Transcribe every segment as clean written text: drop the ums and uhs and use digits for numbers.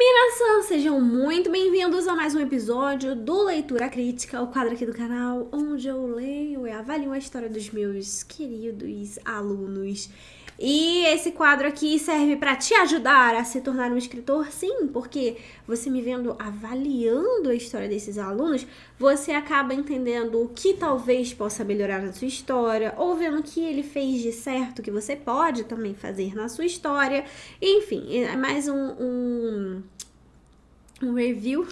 Nação, sejam muito bem-vindos a mais um episódio do Leitura Crítica, o quadro aqui do canal onde eu leio e avalio a história dos meus queridos alunos. E esse quadro aqui serve para te ajudar a se tornar um escritor, sim, porque você me vendo avaliando a história desses alunos, você acaba entendendo o que talvez possa melhorar na sua história, ou vendo o que ele fez de certo que você pode também fazer na sua história. Enfim, é mais um review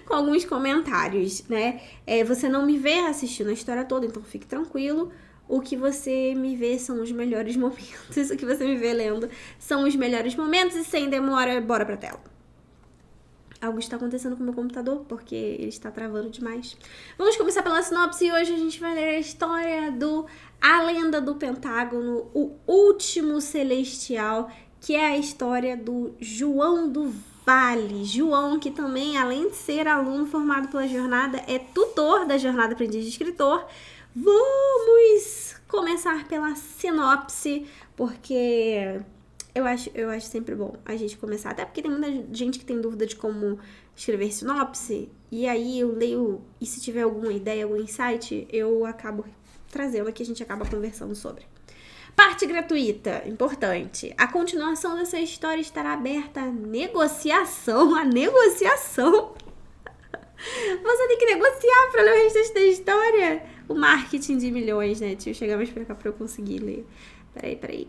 com alguns comentários, né? Você não me vê assistindo a história toda, então fique tranquilo. O que você me vê são os melhores momentos, o que você me vê lendo são os melhores momentos e sem demora, bora pra tela. Algo está acontecendo com o meu computador, porque ele está travando demais. Vamos começar pela sinopse e hoje a gente vai ler a história do A Lenda do Pentágono, o Último Celestial, que é a história do João do Vale. João, que também, além de ser aluno formado pela jornada, é tutor da Jornada Aprendiz de Escritor. Vamos começar pela sinopse, porque eu acho sempre bom a gente começar, até porque tem muita gente que tem dúvida de como escrever sinopse, e aí eu leio, e se tiver alguma ideia, algum insight, eu acabo trazendo aqui, a gente acaba conversando sobre. Parte gratuita, importante. A continuação dessa história estará aberta à negociação. A negociação? Você tem que negociar pra ler o resto da história. O marketing de milhões, né? Deixa eu chegar mais pra cá pra eu conseguir ler. Peraí.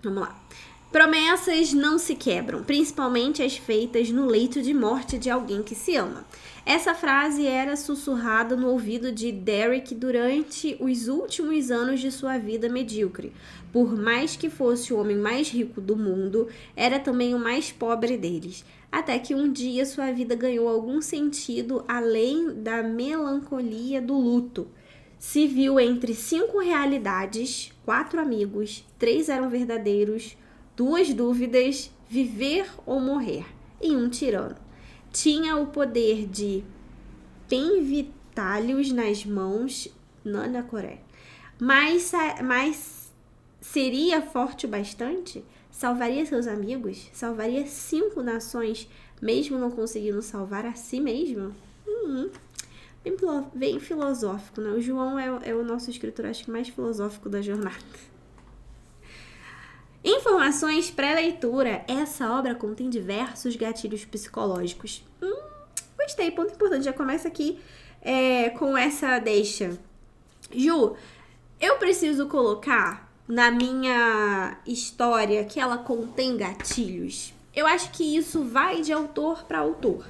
Vamos lá. Promessas não se quebram, principalmente as feitas no leito de morte de alguém que se ama. Essa frase era sussurrada no ouvido de Derek durante os últimos anos de sua vida medíocre. Por mais que fosse o homem mais rico do mundo, era também o mais pobre deles. Até que um dia sua vida ganhou algum sentido além da melancolia do luto. Se viu entre 5 realidades, 4 amigos, 3 eram verdadeiros, 2 dúvidas, viver ou morrer, e um tirano. Tinha o poder de penvitalhos nas mãos, Nana Coré. Mas seria forte o bastante? Salvaria seus amigos? Salvaria 5 nações, mesmo não conseguindo salvar a si mesmo? Bem filosófico, né? O João é o nosso escritor, acho que mais filosófico da jornada. Informações pré-leitura. Essa obra contém diversos gatilhos psicológicos. Gostei, ponto importante. Já começa aqui com essa deixa. Ju, eu preciso colocar na minha história que ela contém gatilhos. Eu acho que isso vai de autor para autor.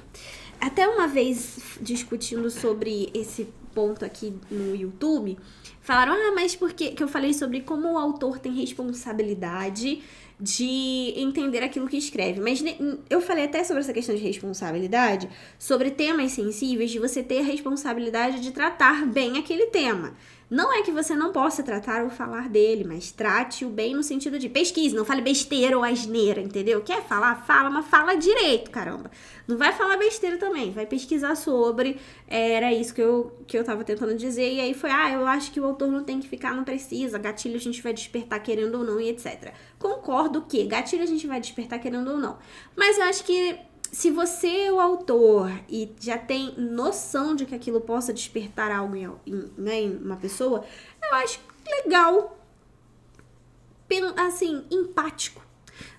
Até uma vez discutindo sobre esse ponto aqui no YouTube, falaram, mas por que eu falei sobre como o autor tem responsabilidade de entender aquilo que escreve. Mas eu falei até sobre essa questão de responsabilidade, sobre temas sensíveis, de você ter a responsabilidade de tratar bem aquele tema. Não é que você não possa tratar ou falar dele, mas trate-o bem no sentido de pesquise, não fale besteira ou asneira, entendeu? Quer falar? Fala, mas fala direito, caramba. Não vai falar besteira também, vai pesquisar sobre, era isso que eu tava tentando dizer, e aí foi, eu acho que o autor não tem que ficar, não precisa, gatilho a gente vai despertar querendo ou não, e etc. Concordo que gatilho a gente vai despertar querendo ou não, mas eu acho que se você é o autor e já tem noção de que aquilo possa despertar algo em uma pessoa, eu acho legal, assim, empático,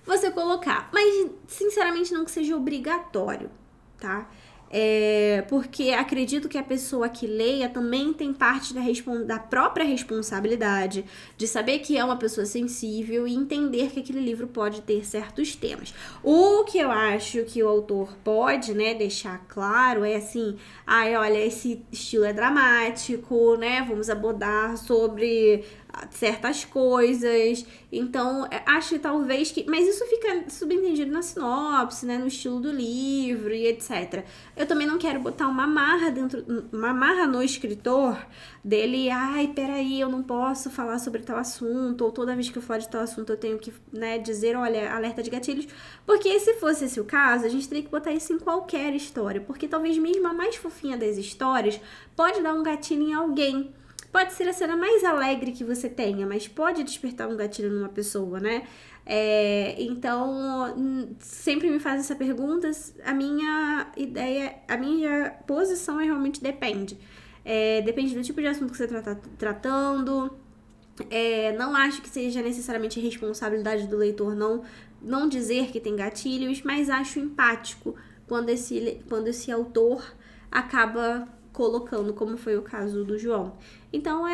você colocar. Mas, sinceramente, não que seja obrigatório, tá? Porque acredito que a pessoa que leia também tem parte da própria responsabilidade de saber que é uma pessoa sensível e entender que aquele livro pode ter certos temas. O que eu acho que o autor pode, né, deixar claro é assim, olha, esse estilo é dramático, né, vamos abordar sobre certas coisas, então acho talvez que, mas isso fica subentendido na sinopse, né, no estilo do livro e etc. Eu também não quero botar uma amarra no escritor dele, peraí, eu não posso falar sobre tal assunto, ou toda vez que eu falar de tal assunto eu tenho que, né, dizer, olha, alerta de gatilhos, porque se fosse esse o caso, a gente teria que botar isso em qualquer história, porque talvez mesmo a mais fofinha das histórias pode dar um gatilho em alguém. pode ser a cena mais alegre que você tenha, mas pode despertar um gatilho numa pessoa, né? Então, sempre me faz essa pergunta. A minha ideia, a minha posição é realmente depende. Depende do tipo de assunto que você está tratando. Não acho que seja necessariamente responsabilidade do leitor não dizer que tem gatilhos, mas acho empático quando esse autor acaba colocando, como foi o caso do João. Então,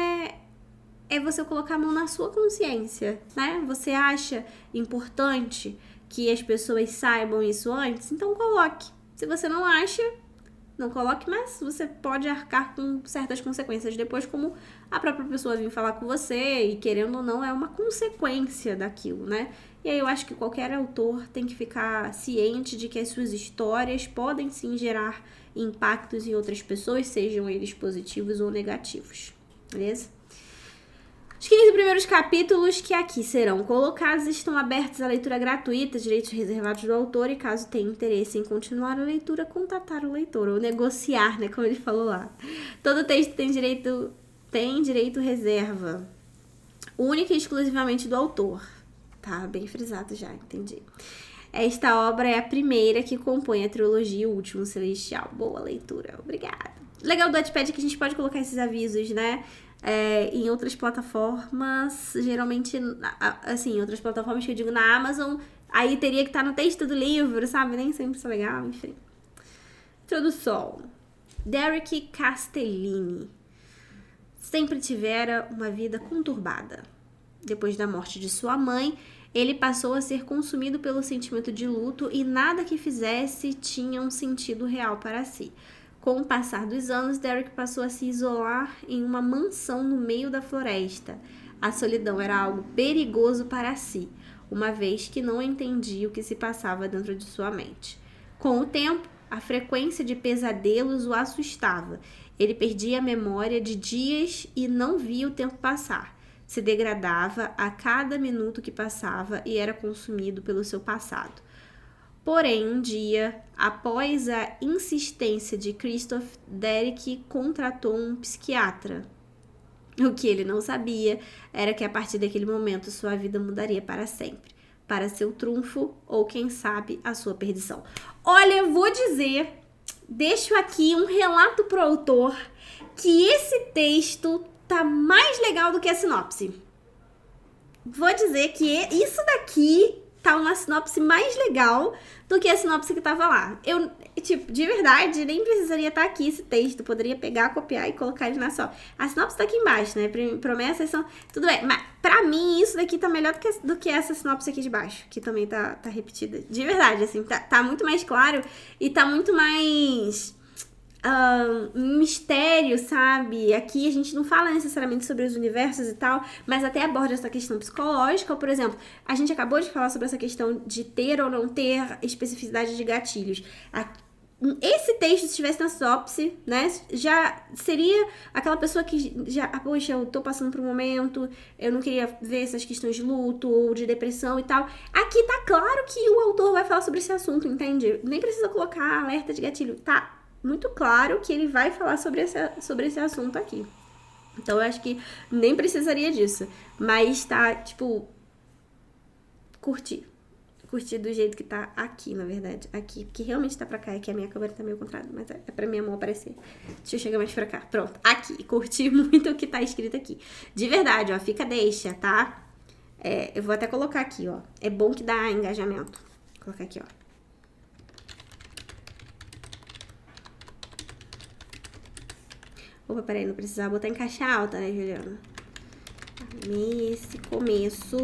você colocar a mão na sua consciência, né? Você acha importante que as pessoas saibam isso antes? Então coloque. Se você não acha, não coloque, mas você pode arcar com certas consequências depois, como a própria pessoa vir falar com você e, querendo ou não, é uma consequência daquilo, né? E aí eu acho que qualquer autor tem que ficar ciente de que as suas histórias podem sim gerar impactos em outras pessoas, sejam eles positivos ou negativos, beleza? Os 15 primeiros capítulos que aqui serão colocados estão abertos à leitura gratuita, direitos reservados do autor, e caso tenha interesse em continuar a leitura, contatar o leitor, ou negociar, né, como ele falou lá. Todo texto tem direito reserva, única e exclusivamente do autor. Tá bem frisado já, entendi. Esta obra é a primeira que compõe a trilogia O Último Celestial. Boa leitura, obrigada. Legal do Wattpad é que a gente pode colocar esses avisos, né? Em outras plataformas, geralmente, assim, em outras plataformas que eu digo na Amazon, aí teria que estar no texto do livro, sabe? Nem sempre isso é legal, enfim. Introdução. Derek Castellini sempre tivera uma vida conturbada. Depois da morte de sua mãe, ele passou a ser consumido pelo sentimento de luto e nada que fizesse tinha um sentido real para si. Com o passar dos anos, Derek passou a se isolar em uma mansão no meio da floresta. A solidão era algo perigoso para si, uma vez que não entendia o que se passava dentro de sua mente. Com o tempo, a frequência de pesadelos o assustava. Ele perdia a memória de dias e não via o tempo passar. Se degradava a cada minuto que passava e era consumido pelo seu passado. Porém, um dia, após a insistência de Christoph, Derek contratou um psiquiatra. O que ele não sabia era que a partir daquele momento sua vida mudaria para sempre, para seu trunfo ou, quem sabe, a sua perdição. Olha, eu vou dizer, deixo aqui um relato pro autor, que esse texto tá mais legal do que a sinopse. Vou dizer que isso daqui tá uma sinopse mais legal do que a sinopse que tava lá. Eu, de verdade, nem precisaria estar aqui esse texto. Poderia pegar, copiar e colocar ele na só. A sinopse tá aqui embaixo, né? Promessas são... Tudo bem, mas pra mim isso daqui tá melhor do que essa sinopse aqui de baixo, que também tá repetida. De verdade, assim, tá muito mais claro e tá muito mais... mistério, sabe? Aqui a gente não fala necessariamente sobre os universos e tal, mas até aborda essa questão psicológica. Por exemplo, a gente acabou de falar sobre essa questão de ter ou não ter especificidade de gatilhos. Esse texto, se estivesse na sinopse, né, já seria aquela pessoa que já, poxa, eu tô passando por um momento, eu não queria ver essas questões de luto ou de depressão e tal. Aqui tá claro que o autor vai falar sobre esse assunto, entende? Nem precisa colocar alerta de gatilho, tá muito claro que ele vai falar sobre esse assunto aqui. Então, eu acho que nem precisaria disso. Mas tá, tipo, curti do jeito que tá aqui, na verdade. Aqui, porque realmente tá pra cá. É que a minha câmera tá meio contrária, mas é pra minha mão aparecer. Deixa eu chegar mais pra cá. Pronto, aqui. Curti muito o que tá escrito aqui. De verdade, ó, deixa, tá? Eu vou até colocar aqui, ó. É bom que dá engajamento. Vou colocar aqui, ó. Opa, peraí, não precisava botar em caixa alta, né, Juliana? Nesse começo...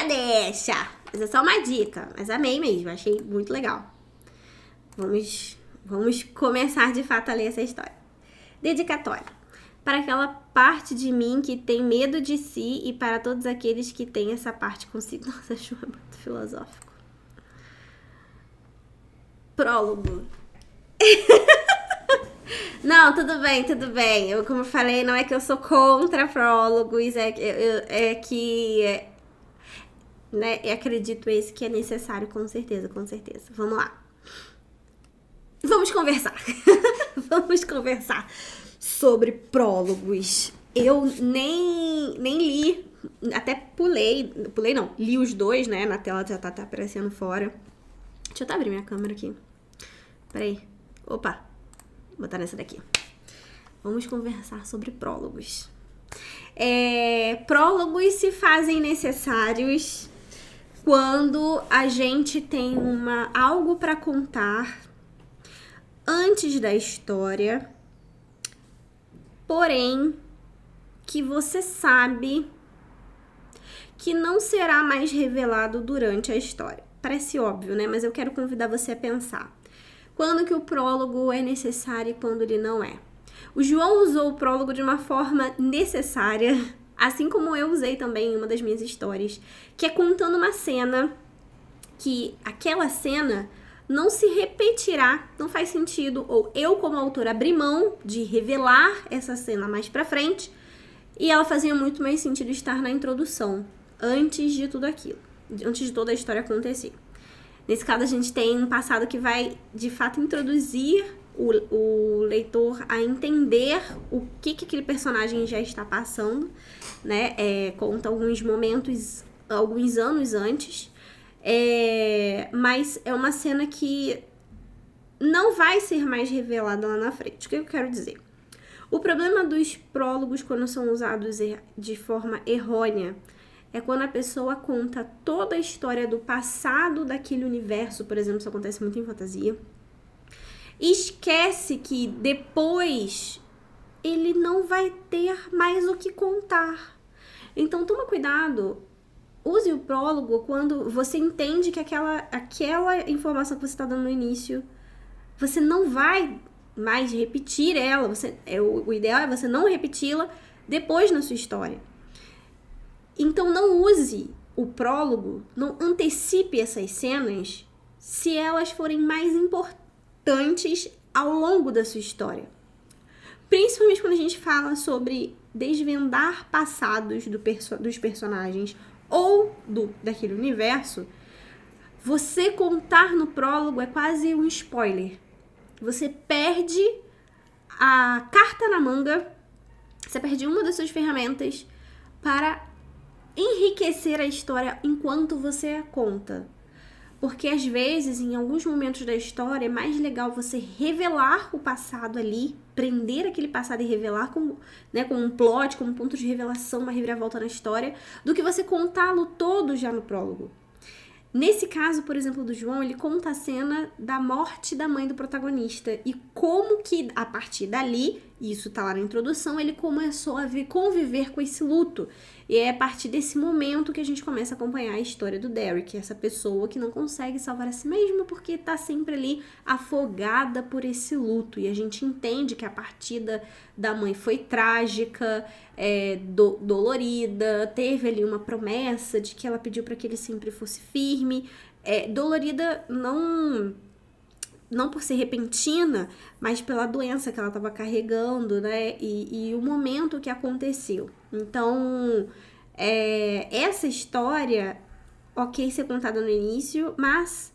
Deixa! Mas é só uma dica. Mas amei mesmo, achei muito legal. Vamos começar de fato a ler essa história. Dedicatória. Para aquela parte de mim que tem medo de si e para todos aqueles que têm essa parte consigo. Nossa, acho muito filosófico. Prólogo. Não, tudo bem, tudo bem. Eu, como eu falei, não é que eu sou contra prólogos, é que né, eu acredito esse que é necessário, com certeza, com certeza. Vamos lá. Vamos conversar. Vamos conversar sobre prólogos. Eu nem li, até pulei não, li os dois, né, na tela já tá aparecendo fora. Deixa eu até abrir minha câmera aqui. Peraí. Opa, vou botar nessa daqui. Vamos conversar sobre prólogos. Prólogos se fazem necessários quando a gente tem algo para contar antes da história, porém que você sabe que não será mais revelado durante a história. Parece óbvio, né? Mas eu quero convidar você a pensar. Quando que o prólogo é necessário e quando ele não é? O João usou o prólogo de uma forma necessária, assim como eu usei também em uma das minhas histórias, que é contando uma cena que aquela cena não se repetirá, não faz sentido, ou eu como autora abri mão de revelar essa cena mais pra frente, e ela fazia muito mais sentido estar na introdução, antes de tudo aquilo, antes de toda a história acontecer. Nesse caso, a gente tem um passado que vai, de fato, introduzir o leitor a entender o que aquele personagem já está passando, né? Conta alguns momentos, alguns anos antes, mas é uma cena que não vai ser mais revelada lá na frente. O que eu quero dizer? O problema dos prólogos, quando são usados de forma errônea, é quando a pessoa conta toda a história do passado daquele universo, por exemplo, isso acontece muito em fantasia, e esquece que depois ele não vai ter mais o que contar. Então toma cuidado, use o prólogo quando você entende que aquela informação que você está dando no início, você não vai mais repetir ela, o ideal é você não repeti-la depois na sua história. Então não use o prólogo, não antecipe essas cenas se elas forem mais importantes ao longo da sua história. Principalmente quando a gente fala sobre desvendar passados dos personagens ou daquele universo, você contar no prólogo é quase um spoiler. Você perde a carta na manga, você perde uma das suas ferramentas para enriquecer a história enquanto você a conta. Porque às vezes, em alguns momentos da história, é mais legal você revelar o passado ali, prender aquele passado e revelar com um plot, como um ponto de revelação, uma reviravolta na história, do que você contá-lo todo já no prólogo. Nesse caso, por exemplo, do João, ele conta a cena da morte da mãe do protagonista e como que, a partir dali, isso tá lá na introdução, ele começou a conviver com esse luto. E é a partir desse momento que a gente começa a acompanhar a história do Derek, essa pessoa que não consegue salvar a si mesma porque tá sempre ali afogada por esse luto. E a gente entende que a partida da mãe foi trágica, dolorida, teve ali uma promessa de que ela pediu para que ele sempre fosse firme. Dolorida não por ser repentina, mas pela doença que ela estava carregando, né? E o momento que aconteceu. Então, essa história, ok ser contada no início, mas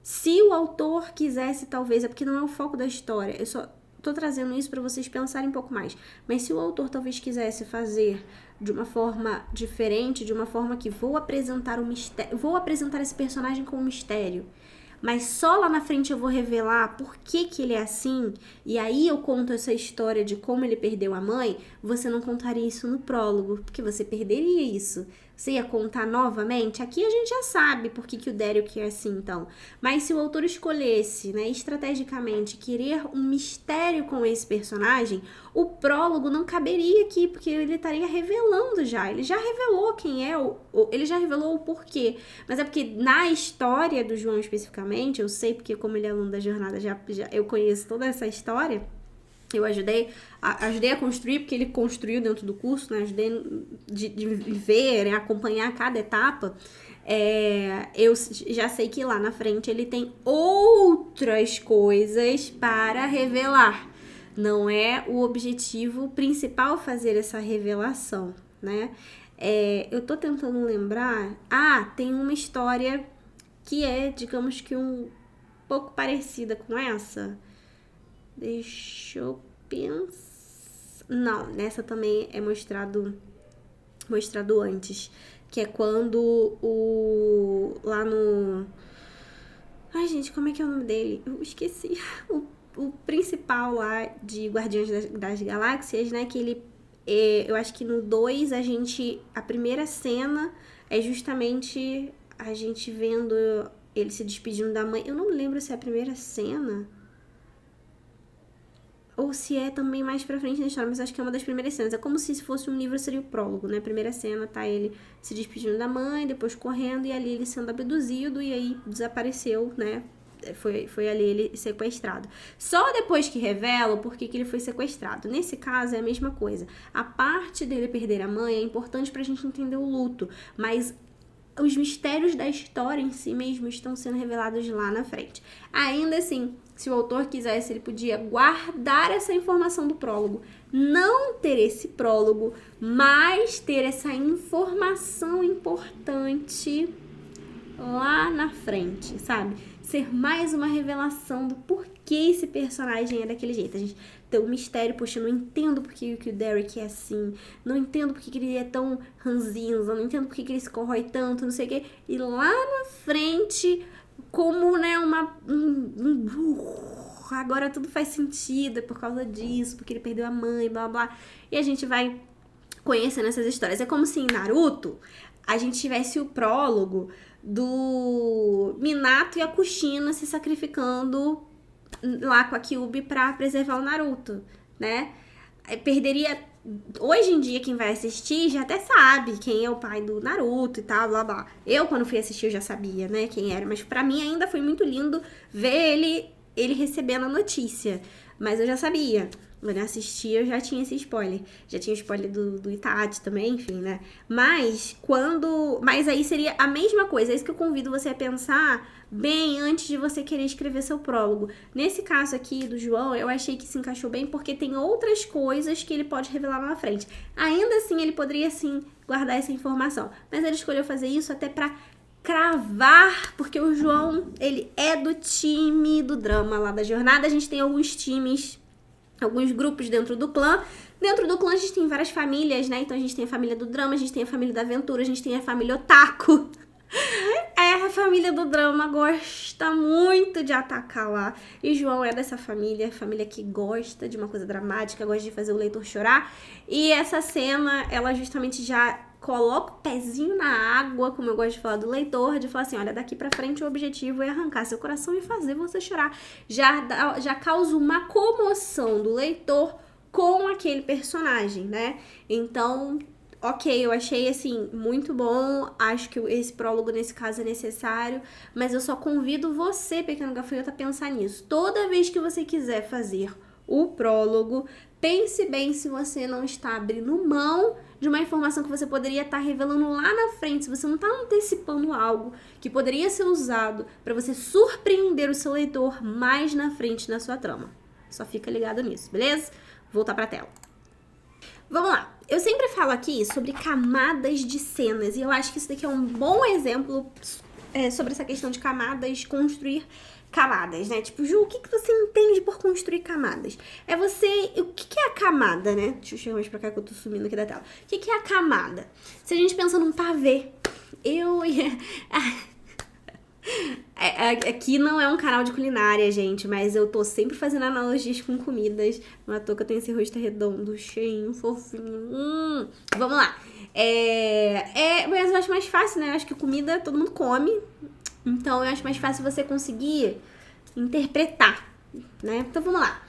se o autor quisesse, talvez, é porque não é o foco da história, eu só tô trazendo isso para vocês pensarem um pouco mais, mas se o autor talvez quisesse fazer de uma forma diferente, de uma forma que vou apresentar esse personagem com um mistério, mas só lá na frente eu vou revelar por que ele é assim, e aí eu conto essa história de como ele perdeu a mãe, você não contaria isso no prólogo, porque você perderia isso. Você ia contar novamente? Aqui a gente já sabe por que o Derek é assim, então. Mas se o autor escolhesse, né, estrategicamente, querer um mistério com esse personagem, o prólogo não caberia aqui, porque ele estaria revelando já. Ele já revelou quem é, ele já revelou o porquê. Mas é porque na história do João especificamente, eu sei porque como ele é aluno da jornada, eu conheço toda essa história. Eu ajudei a construir, porque ele construiu dentro do curso, né? Ajudei de ver, né? Acompanhar cada etapa. Eu já sei que lá na frente ele tem outras coisas para revelar. Não é o objetivo principal fazer essa revelação, né? Eu tô tentando lembrar... tem uma história que é, digamos que um pouco parecida com essa. Deixa eu pensar... Não, nessa também é mostrado antes. Que é quando lá no... Ai, gente, como é que é o nome dele? Eu esqueci. O principal lá de Guardiões das Galáxias, né? Que ele... eu acho que no 2 a primeira cena é justamente a gente vendo ele se despedindo da mãe. Eu não me lembro se é a primeira cena ou se é também mais pra frente na história, mas acho que é uma das primeiras cenas. É como se fosse um livro, seria o prólogo, né? A primeira cena tá ele se despedindo da mãe, depois correndo, e ali ele sendo abduzido, e aí desapareceu, né? Foi ali ele sequestrado. Só depois que revela o porquê que ele foi sequestrado. Nesse caso é a mesma coisa. A parte dele perder a mãe é importante pra gente entender o luto, mas os mistérios da história em si mesmo estão sendo revelados lá na frente. Ainda assim, se o autor quisesse, ele podia guardar essa informação do prólogo, não ter esse prólogo, mas ter essa informação importante lá na frente, sabe? Ser mais uma revelação do porquê esse personagem é daquele jeito. A gente tem um mistério, poxa, eu não entendo porque que o Derek é assim, não entendo porque que ele é tão ranzinza, não entendo porque que ele se corrói tanto, não sei o quê. E lá na frente, como, né, agora tudo faz sentido, é por causa disso, porque ele perdeu a mãe, blá, blá. E a gente vai conhecendo essas histórias. É como se em Naruto a gente tivesse o prólogo do Minato e a Kushina se sacrificando lá com a Kyuubi pra preservar o Naruto, né? Perderia... Hoje em dia, quem vai assistir já até sabe quem é o pai do Naruto e tal, blá, blá. Eu, quando fui assistir, eu já sabia, né, quem era. Mas pra mim ainda foi muito lindo ver ele recebendo a notícia. Mas eu já sabia. Quando eu assisti, eu já tinha esse spoiler. Já tinha o spoiler do Itachi também, enfim, né? Mas aí seria a mesma coisa. É isso que eu convido você a pensar bem antes de você querer escrever seu prólogo. Nesse caso aqui do João, eu achei que se encaixou bem porque tem outras coisas que ele pode revelar lá na frente. Ainda assim, ele poderia, sim, guardar essa informação. Mas ele escolheu fazer isso até pra cravar, porque o João, ele é do time do drama lá da jornada. A gente tem alguns times... alguns grupos dentro do clã. Dentro do clã a gente tem várias famílias, né? Então a gente tem a família do drama, a gente tem a família da aventura, a gente tem a família otaku. A família do drama gosta muito de atacar lá. E João é dessa família que gosta de uma coisa dramática, gosta de fazer o leitor chorar. E essa cena, ela justamente já coloca o pezinho na água, como eu gosto de falar do leitor, de falar assim, olha, daqui pra frente o objetivo é arrancar seu coração e fazer você chorar. Já causa uma comoção do leitor com aquele personagem, né? Então, ok, eu achei, assim, muito bom, acho que esse prólogo nesse caso é necessário, mas eu só convido você, pequeno gafanhoto, a pensar nisso. Toda vez que você quiser fazer o prólogo, pense bem se você não está abrindo mão de uma informação que você poderia estar revelando lá na frente, se você não está antecipando algo que poderia ser usado para você surpreender o seu leitor mais na frente na sua trama. Só fica ligado nisso, beleza? Voltar para a tela. Vamos lá. Eu sempre falo aqui sobre camadas de cenas e eu acho que isso daqui é um bom exemplo sobre essa questão de camadas, construir camadas, né? Tipo, Ju, o que você entende por construir camadas? O que é a camada, né? Deixa eu chegar mais pra cá que eu tô sumindo aqui da tela. O que é a camada? Se a gente pensa num pavê, aqui não é um canal de culinária, gente, mas eu tô sempre fazendo analogias com comidas. Não é à toa que eu tenho esse rosto redondo, cheinho, fofinho. Vamos lá. Mas eu acho mais fácil, né? Eu acho que comida todo mundo come. Então, eu acho mais fácil você conseguir interpretar, né? Então, vamos lá.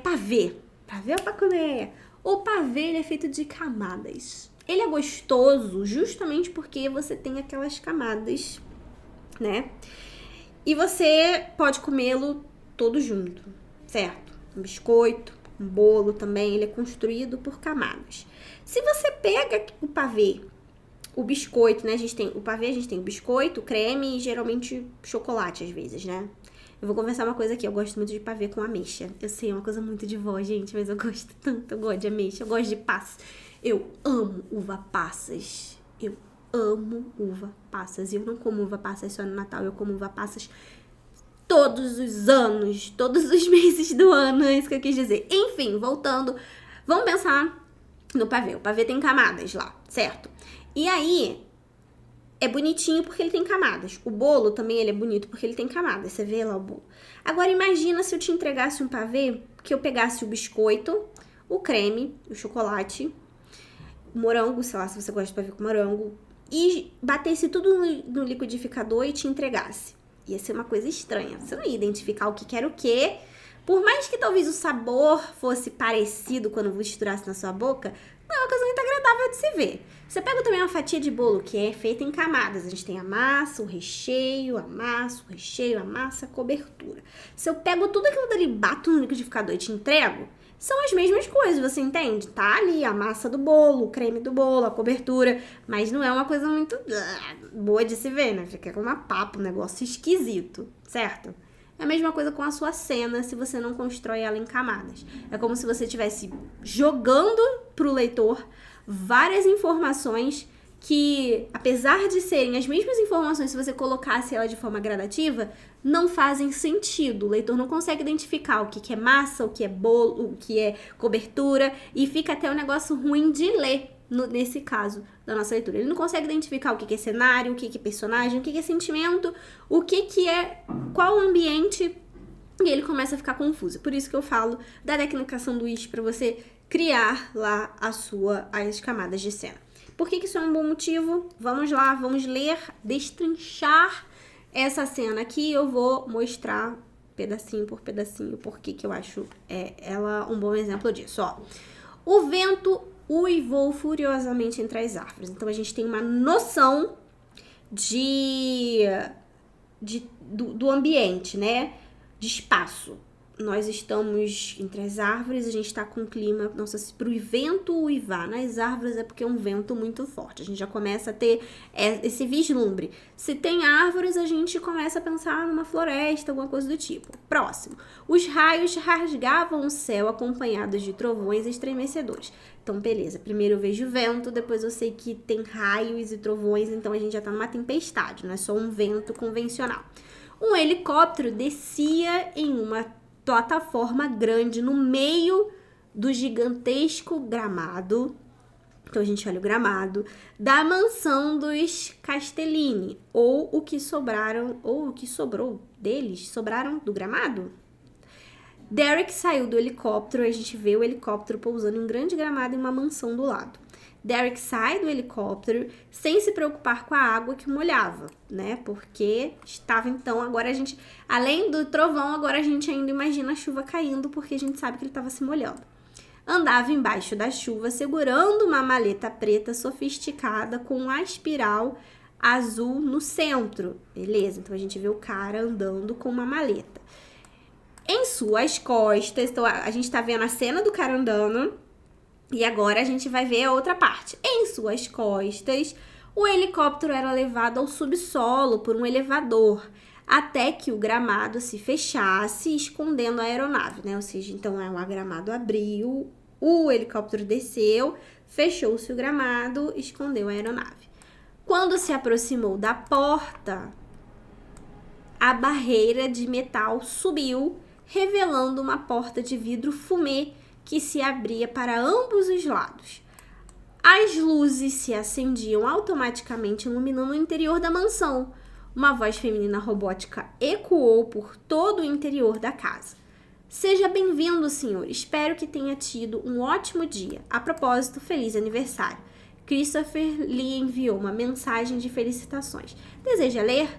Pavê. Pavê é pra comer. O pavê, ele é feito de camadas. Ele é gostoso justamente porque você tem aquelas camadas, né? E você pode comê-lo todo junto, certo? Um biscoito, um bolo também, ele é construído por camadas. Se você pega o pavê, o biscoito, né? A gente tem o pavê, a gente tem o biscoito, o creme e geralmente chocolate às vezes, né? Eu vou confessar uma coisa aqui, eu gosto muito de pavê com ameixa. Eu sei, é uma coisa muito de vó, gente, mas eu gosto tanto, eu gosto de ameixa, eu gosto de passas. Eu amo uva passas. Eu amo uva passas. Eu não como uva passas só no Natal, eu como uva passas todos os anos, todos os meses do ano, é isso que eu quis dizer. Enfim, voltando, vamos pensar no pavê. O pavê tem camadas lá, certo? E aí, é bonitinho porque ele tem camadas. O bolo também ele é bonito porque ele tem camadas. Você vê lá o bolo. Agora, imagina se eu te entregasse um pavê, que eu pegasse o biscoito, o creme, o chocolate, o morango, sei lá, se você gosta de pavê com morango, e batesse tudo no liquidificador e te entregasse. Ia ser uma coisa estranha. Você não ia identificar o que era o quê. Por mais que talvez o sabor fosse parecido quando misturasse na sua boca, não é uma coisa muito agradável de se ver. Você pega também uma fatia de bolo que é feita em camadas. A gente tem a massa, o recheio, a massa, o recheio, a massa, a cobertura. Se eu pego tudo aquilo dali, bato no liquidificador e te entrego, são as mesmas coisas, você entende? Tá ali a massa do bolo, o creme do bolo, a cobertura, mas não é uma coisa muito boa de se ver, né? Fica com uma papa, um negócio esquisito, certo? É a mesma coisa com a sua cena se você não constrói ela em camadas. É como se você estivesse jogando pro leitor várias informações que, apesar de serem as mesmas informações, se você colocasse ela de forma gradativa, não fazem sentido. O leitor não consegue identificar o que é massa, o que é bolo, o que é cobertura, e fica até um negócio ruim de ler, nesse caso da nossa leitura. Ele não consegue identificar o que é cenário, o que é personagem, o que é sentimento, o que é qual ambiente, e ele começa a ficar confuso. Por isso que eu falo da técnica sanduíche para você criar lá as camadas de cena. Por que isso é um bom motivo? Vamos lá, vamos ler, destrinchar essa cena aqui. Eu vou mostrar pedacinho por pedacinho porque que eu acho ela um bom exemplo disso. Ó. O vento uivou furiosamente entre as árvores. Então, a gente tem uma noção do ambiente, né? De espaço. Nós estamos entre as árvores, a gente está com um clima, nossa, se pro vento uivar nas árvores é porque é um vento muito forte. A gente já começa a ter esse vislumbre. Se tem árvores, a gente começa a pensar numa floresta, alguma coisa do tipo. Próximo. Os raios rasgavam o céu acompanhados de trovões estremecedores. Então, beleza. Primeiro eu vejo vento, depois eu sei que tem raios e trovões, então a gente já tá numa tempestade, não é só um vento convencional. Um helicóptero descia em uma plataforma grande no meio do gigantesco gramado. Então a gente olha o gramado da mansão dos Castellini, ou o que sobrou deles, sobraram do gramado. Derek saiu do helicóptero, a gente vê o helicóptero pousando em um grande gramado em uma mansão do lado. Derek sai do helicóptero sem se preocupar com a água que molhava, né? Porque estava então, agora a gente, além do trovão, agora a gente ainda imagina a chuva caindo porque a gente sabe que ele estava se molhando. Andava embaixo da chuva segurando uma maleta preta sofisticada com uma espiral azul no centro. Beleza, então a gente vê o cara andando com uma maleta. Em suas costas, então a gente tá vendo a cena do cara andando. E agora a gente vai ver a outra parte. Em suas costas, o helicóptero era levado ao subsolo por um elevador, até que o gramado se fechasse, escondendo a aeronave, né? Ou seja, então o gramado abriu, o helicóptero desceu, fechou-se o gramado, escondeu a aeronave. Quando se aproximou da porta, a barreira de metal subiu, revelando uma porta de vidro fumê que se abria para ambos os lados. As luzes se acendiam automaticamente, iluminando o interior da mansão. Uma voz feminina robótica ecoou por todo o interior da casa. Seja bem-vindo, senhor. Espero que tenha tido um ótimo dia. A propósito, feliz aniversário. Christopher lhe enviou uma mensagem de felicitações. Deseja ler?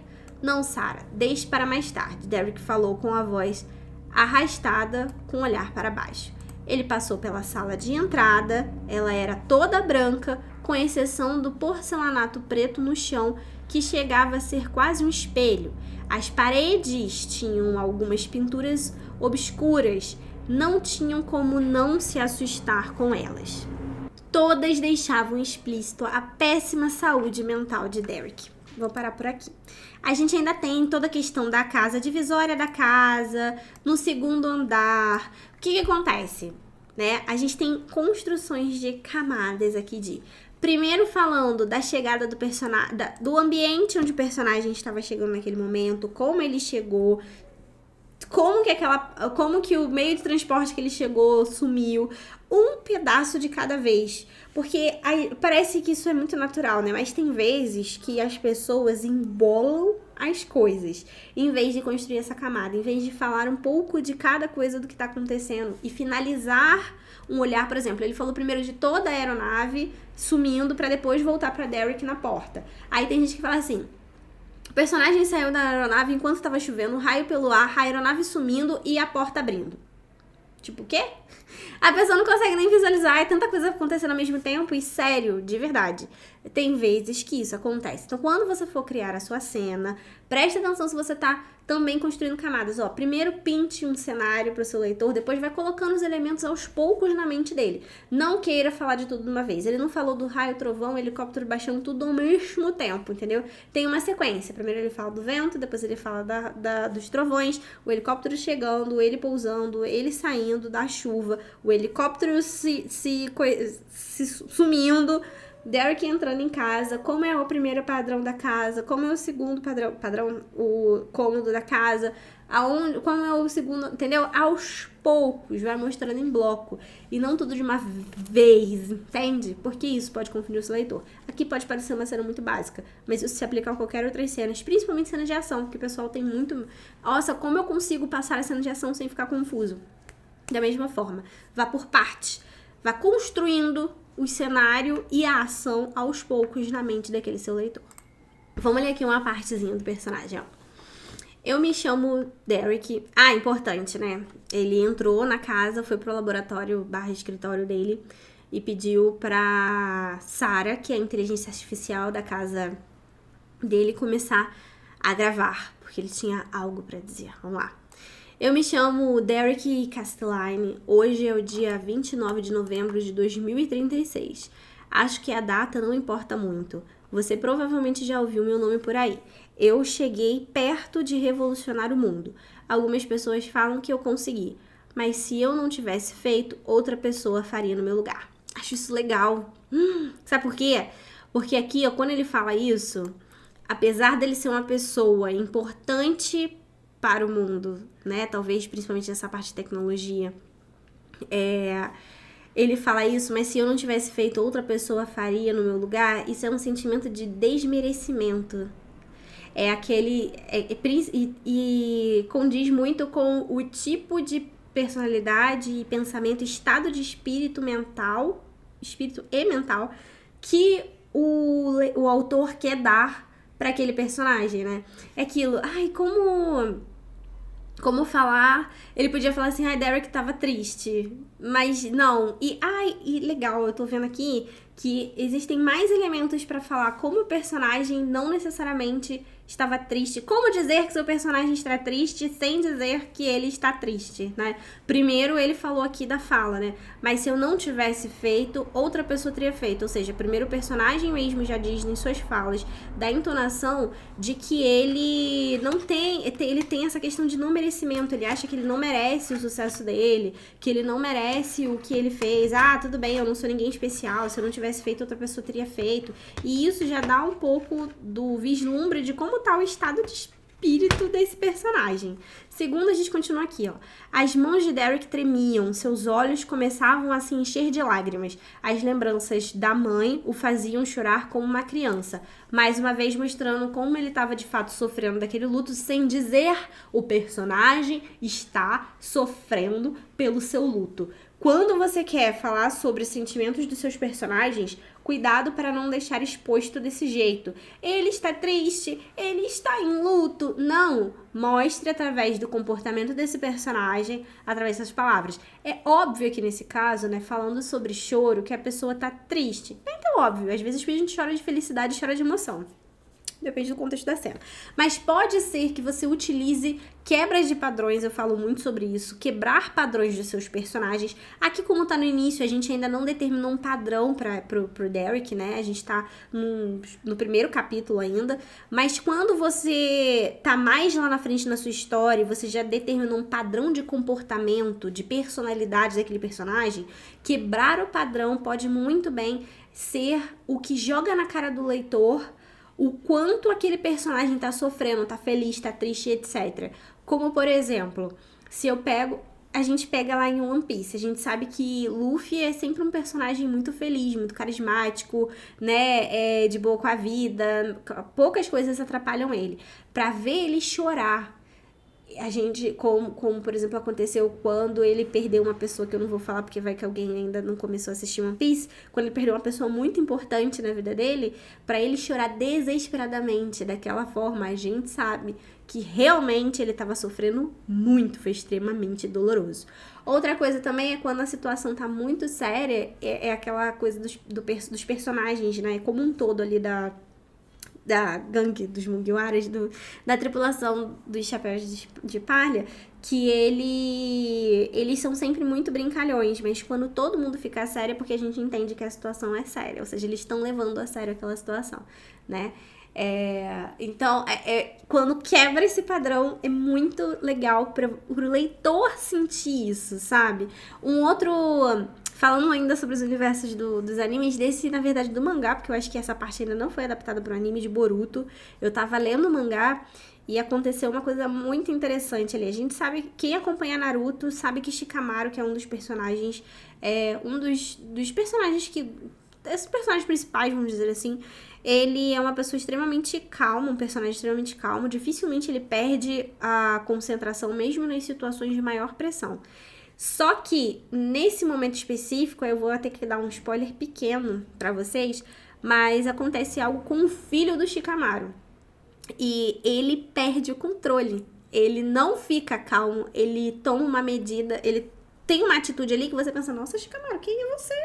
Não, Sarah. Deixe para mais tarde. Derek falou com a voz arrastada, com o olhar para baixo. Ele passou pela sala de entrada, ela era toda branca, com exceção do porcelanato preto no chão, que chegava a ser quase um espelho. As paredes tinham algumas pinturas obscuras, não tinham como não se assustar com elas. Todas deixavam explícito a péssima saúde mental de Derek. vou parar por aqui. A gente ainda tem toda a questão da casa, divisória da casa, no segundo andar. O que acontece? Né? A gente tem construções de camadas aqui de... Primeiro falando da chegada do personagem, do ambiente onde o personagem estava chegando naquele momento, como ele chegou, como que o meio de transporte que ele chegou sumiu, um pedaço de cada vez. Porque parece que isso é muito natural, né? Mas tem vezes que as pessoas embolam as coisas, em vez de construir essa camada, em vez de falar um pouco de cada coisa do que tá acontecendo e finalizar um olhar, por exemplo, ele falou primeiro de toda a aeronave sumindo pra depois voltar pra Derek na porta. Aí tem gente que fala assim, o personagem saiu da aeronave enquanto tava chovendo, raio pelo ar, a aeronave sumindo e a porta abrindo. Tipo, o quê? A pessoa não consegue nem visualizar, é tanta coisa acontecendo ao mesmo tempo, e sério, de verdade, tem vezes que isso acontece. Então, quando você for criar a sua cena, preste atenção se você tá também construindo camadas. Ó, primeiro pinte um cenário para o seu leitor, depois vai colocando os elementos aos poucos na mente dele. Não queira falar de tudo de uma vez. Ele não falou do raio, trovão, helicóptero baixando tudo ao mesmo tempo, entendeu? Tem uma sequência. Primeiro ele fala do vento, depois ele fala dos trovões, o helicóptero chegando, ele pousando, ele saindo da chuva, o helicóptero se sumindo, Derek entrando em casa, como é o primeiro padrão da casa, como é o segundo padrão o cômodo da casa, como é o segundo, entendeu? Aos poucos, vai mostrando em bloco, e não tudo de uma vez, entende? Porque isso pode confundir o seu leitor. Aqui pode parecer uma cena muito básica, mas isso se aplica a qualquer outras cenas, principalmente cenas de ação, porque o pessoal tem muito... Nossa, como eu consigo passar a cena de ação sem ficar confuso? Da mesma forma, vá por partes, vá construindo o cenário e a ação aos poucos na mente daquele seu leitor. Vamos ler aqui uma partezinha do personagem, ó. Eu me chamo Derek. Ah, importante, né? Ele entrou na casa, foi pro laboratório / escritório dele e pediu pra Sarah, que é a inteligência artificial da casa dele, começar a gravar, porque ele tinha algo pra dizer. Vamos lá. Eu me chamo Derek Castelline, hoje é o dia 29 de novembro de 2036. Acho que a data não importa muito. Você provavelmente já ouviu meu nome por aí. Eu cheguei perto de revolucionar o mundo. Algumas pessoas falam que eu consegui, mas se eu não tivesse feito, outra pessoa faria no meu lugar. Acho isso legal. Sabe por quê? Porque aqui, ó, quando ele fala isso, apesar dele ser uma pessoa importante para o mundo, né? Talvez principalmente nessa parte de tecnologia. Ele fala isso, mas se eu não tivesse feito, outra pessoa faria no meu lugar. Isso é um sentimento de desmerecimento. É aquele... E condiz muito com o tipo de personalidade e pensamento, estado de espírito e mental, que o autor quer dar para aquele personagem, né? É aquilo, como falar, ele podia falar assim, Derek tava triste, mas não, e legal, eu tô vendo aqui que existem mais elementos pra falar como o personagem não necessariamente estava triste. Como dizer que seu personagem está triste sem dizer que ele está triste, né? Primeiro ele falou aqui da fala, né? Mas se eu não tivesse feito, outra pessoa teria feito. Ou seja, primeiro o personagem mesmo já diz em suas falas da entonação de que ele não tem, ele tem essa questão de não merecimento. Ele acha que ele não merece o sucesso dele, que ele não merece o que ele fez. Tudo bem, eu não sou ninguém especial, se eu não tivesse feito, outra pessoa teria feito. E isso já dá um pouco do vislumbre de como tá o estado de espírito desse personagem. Segundo, a gente continua aqui, ó. As mãos de Derek tremiam, seus olhos começavam a se encher de lágrimas. As lembranças da mãe o faziam chorar como uma criança. Mais uma vez mostrando como ele estava de fato sofrendo daquele luto, sem dizer o personagem está sofrendo pelo seu luto. Quando você quer falar sobre os sentimentos dos seus personagens, cuidado para não deixar exposto desse jeito. Ele está triste, ele está em luto. Não, mostre através do comportamento desse personagem, através dessas palavras. É óbvio que nesse caso, né, falando sobre choro, que a pessoa tá triste. É então óbvio, às vezes a gente chora de felicidade e chora de emoção. depende do contexto da cena. Mas pode ser que você utilize quebras de padrões, eu falo muito sobre isso, quebrar padrões dos seus personagens. Aqui, como tá no início, a gente ainda não determinou um padrão pro Derek, né? A gente tá no primeiro capítulo ainda. Mas quando você tá mais lá na frente na sua história, você já determinou um padrão de comportamento, de personalidade daquele personagem, quebrar o padrão pode muito bem ser o que joga na cara do leitor o quanto aquele personagem tá sofrendo, tá feliz, tá triste, etc. Como, por exemplo, se eu pego... A gente pega lá em One Piece, a gente sabe que Luffy é sempre um personagem muito feliz, muito carismático, né, de boa com a vida, poucas coisas atrapalham ele. Pra ver ele chorar, a gente, como por exemplo aconteceu quando ele perdeu uma pessoa, que eu não vou falar porque vai que alguém ainda não começou a assistir One Piece, quando ele perdeu uma pessoa muito importante na vida dele, pra ele chorar desesperadamente daquela forma, a gente sabe que realmente ele tava sofrendo muito, foi extremamente doloroso. Outra coisa também é quando a situação tá muito séria, é aquela coisa dos personagens, né, como um todo ali da gangue dos Mugiwaras, da tripulação dos Chapéus de Palha, que eles são sempre muito brincalhões, mas quando todo mundo fica sério é porque a gente entende que a situação é séria, ou seja, eles estão levando a sério aquela situação, né? Então, quando quebra esse padrão, é muito legal para o leitor sentir isso, sabe? Falando ainda sobre os universos dos animes, desse, na verdade, do mangá, porque eu acho que essa parte ainda não foi adaptada para o anime de Boruto. Eu tava lendo o mangá e aconteceu uma coisa muito interessante ali. A gente sabe, quem acompanha Naruto sabe que Shikamaru, que é um dos personagens, um dos personagens que... Esses personagens principais, vamos dizer assim, ele é uma pessoa extremamente calma, um personagem extremamente calmo. Dificilmente ele perde a concentração, mesmo nas situações de maior pressão. Só que, nesse momento específico, eu vou ter que dar um spoiler pequeno pra vocês, mas acontece algo com o filho do Shikamaru. E ele perde o controle. Ele não fica calmo, ele toma uma medida, ele tem uma atitude ali que você pensa, nossa, Shikamaru, quem é você?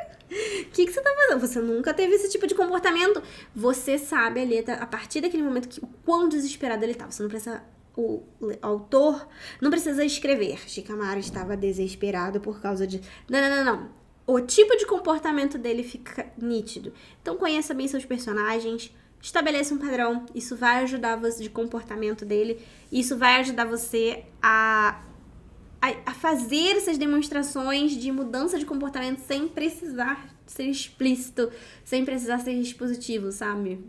O que você tá fazendo? Você nunca teve esse tipo de comportamento. Você sabe ali, a partir daquele momento, o quão desesperado ele tá. Você não precisa... O autor não precisa escrever. Shikamaru estava desesperado por causa de... Não. O tipo de comportamento dele fica nítido. Então conheça bem seus personagens, estabeleça um padrão. Isso vai ajudar você de comportamento dele. Isso vai ajudar você a fazer essas demonstrações de mudança de comportamento sem precisar ser explícito, sem precisar ser expositivo, sabe?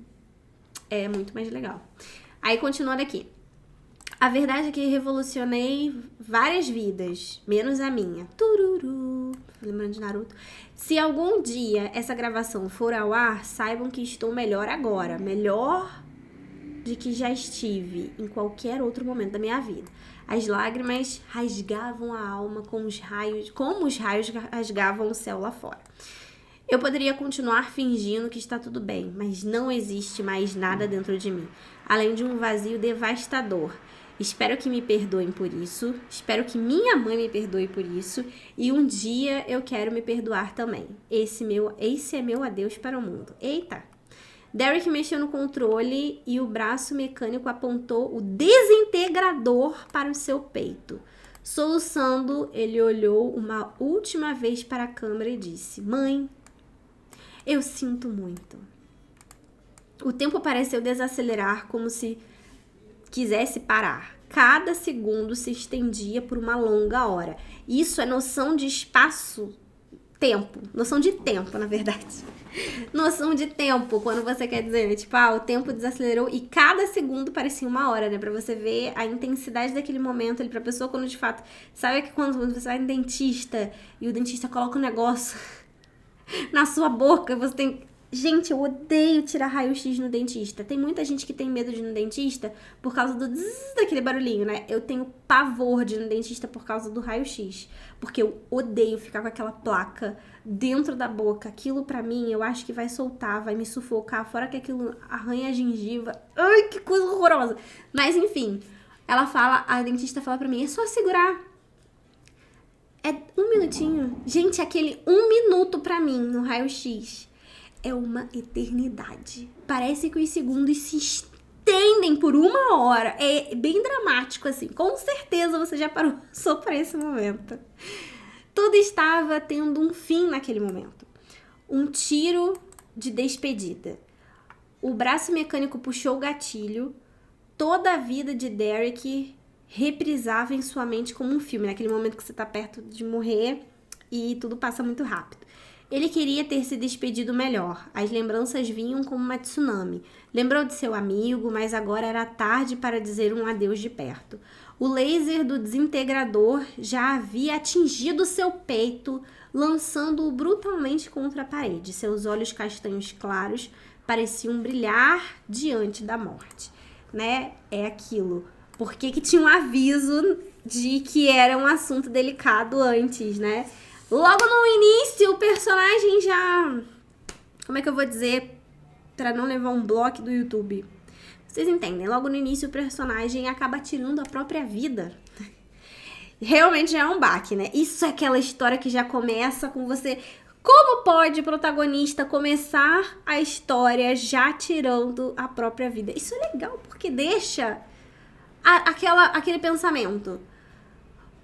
É muito mais legal. Aí, continuando aqui. A verdade é que revolucionei várias vidas, menos a minha. Tururu. Lembrando de Naruto. Se algum dia essa gravação for ao ar, saibam que estou melhor agora. Melhor de que já estive em qualquer outro momento da minha vida. As lágrimas rasgavam a alma como os raios rasgavam o céu lá fora. Eu poderia continuar fingindo que está tudo bem, mas não existe mais nada dentro de mim, além de um vazio devastador. Espero que me perdoem por isso, espero que minha mãe me perdoe por isso, e um dia eu quero me perdoar também. Esse é meu adeus para o mundo. Eita! Derek mexeu no controle e o braço mecânico apontou o desintegrador para o seu peito. Soluçando, ele olhou uma última vez para a câmera e disse: Mãe, eu sinto muito. O tempo pareceu desacelerar como se quisesse parar. Cada segundo se estendia por uma longa hora. Isso é noção de espaço-tempo. Noção de tempo, na verdade. Noção de tempo, quando você quer dizer, né? Tipo, o tempo desacelerou e cada segundo parecia uma hora, né? Pra você ver a intensidade daquele momento ali pra pessoa, quando de fato... Sabe que quando você vai no dentista e o dentista coloca um negócio na sua boca, você tem... Gente, eu odeio tirar raio-x no dentista. Tem muita gente que tem medo de ir no dentista por causa do zzz, daquele barulhinho, né? Eu tenho pavor de ir no dentista por causa do raio-x. Porque eu odeio ficar com aquela placa dentro da boca. Aquilo pra mim, eu acho que vai soltar, vai me sufocar. Fora que aquilo arranha a gengiva. Ai, que coisa horrorosa. Mas, enfim, a dentista fala pra mim, é só segurar. É 1 minutinho. Gente, aquele 1 minuto pra mim no raio-x é uma eternidade. Parece que os segundos se estendem por 1 hora. É bem dramático, assim. Com certeza você já passou por esse momento. Tudo estava tendo um fim naquele momento. Um tiro de despedida. O braço mecânico puxou o gatilho. Toda a vida de Derek reprisava em sua mente como um filme. Naquele momento que você tá perto de morrer e tudo passa muito rápido. Ele queria ter se despedido melhor. As lembranças vinham como uma tsunami. Lembrou de seu amigo, mas agora era tarde para dizer um adeus de perto. O laser do desintegrador já havia atingido seu peito, lançando-o brutalmente contra a parede. Seus olhos castanhos claros pareciam brilhar diante da morte. Né? É aquilo. Por que tinha um aviso de que era um assunto delicado antes, né? Logo no início, o personagem já... Como é que eu vou dizer pra não levar um bloco do YouTube? Vocês entendem? Logo no início, o personagem acaba tirando a própria vida. Realmente já é um baque, né? Isso é aquela história que já começa com você... Como pode o protagonista começar a história já tirando a própria vida? Isso é legal, porque deixa aquele pensamento.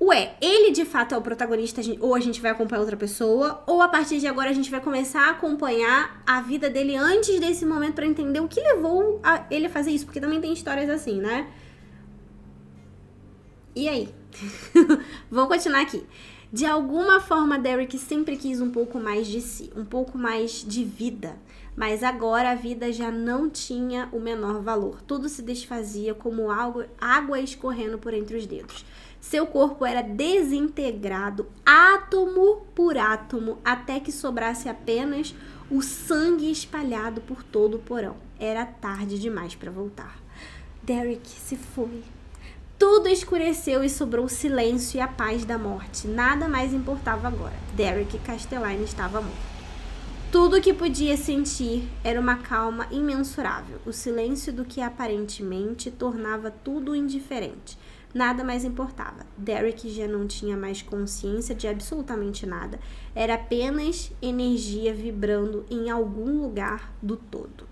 Ué, ele de fato é o protagonista, ou a gente vai acompanhar outra pessoa, ou a partir de agora a gente vai começar a acompanhar a vida dele antes desse momento pra entender o que levou ele a fazer isso, porque também tem histórias assim, né? E aí? Vamos continuar aqui. De alguma forma, Derek sempre quis um pouco mais de si, um pouco mais de vida. Mas agora a vida já não tinha o menor valor. Tudo se desfazia como água escorrendo por entre os dedos. Seu corpo era desintegrado, átomo por átomo, até que sobrasse apenas o sangue espalhado por todo o porão. Era tarde demais para voltar. Derek se foi. Tudo escureceu e sobrou o silêncio e a paz da morte. Nada mais importava agora. Derek Castelline estava morto. Tudo o que podia sentir era uma calma imensurável. O silêncio do que aparentemente tornava tudo indiferente. Nada mais importava. Derek já não tinha mais consciência de absolutamente nada. Era apenas energia vibrando em algum lugar do todo.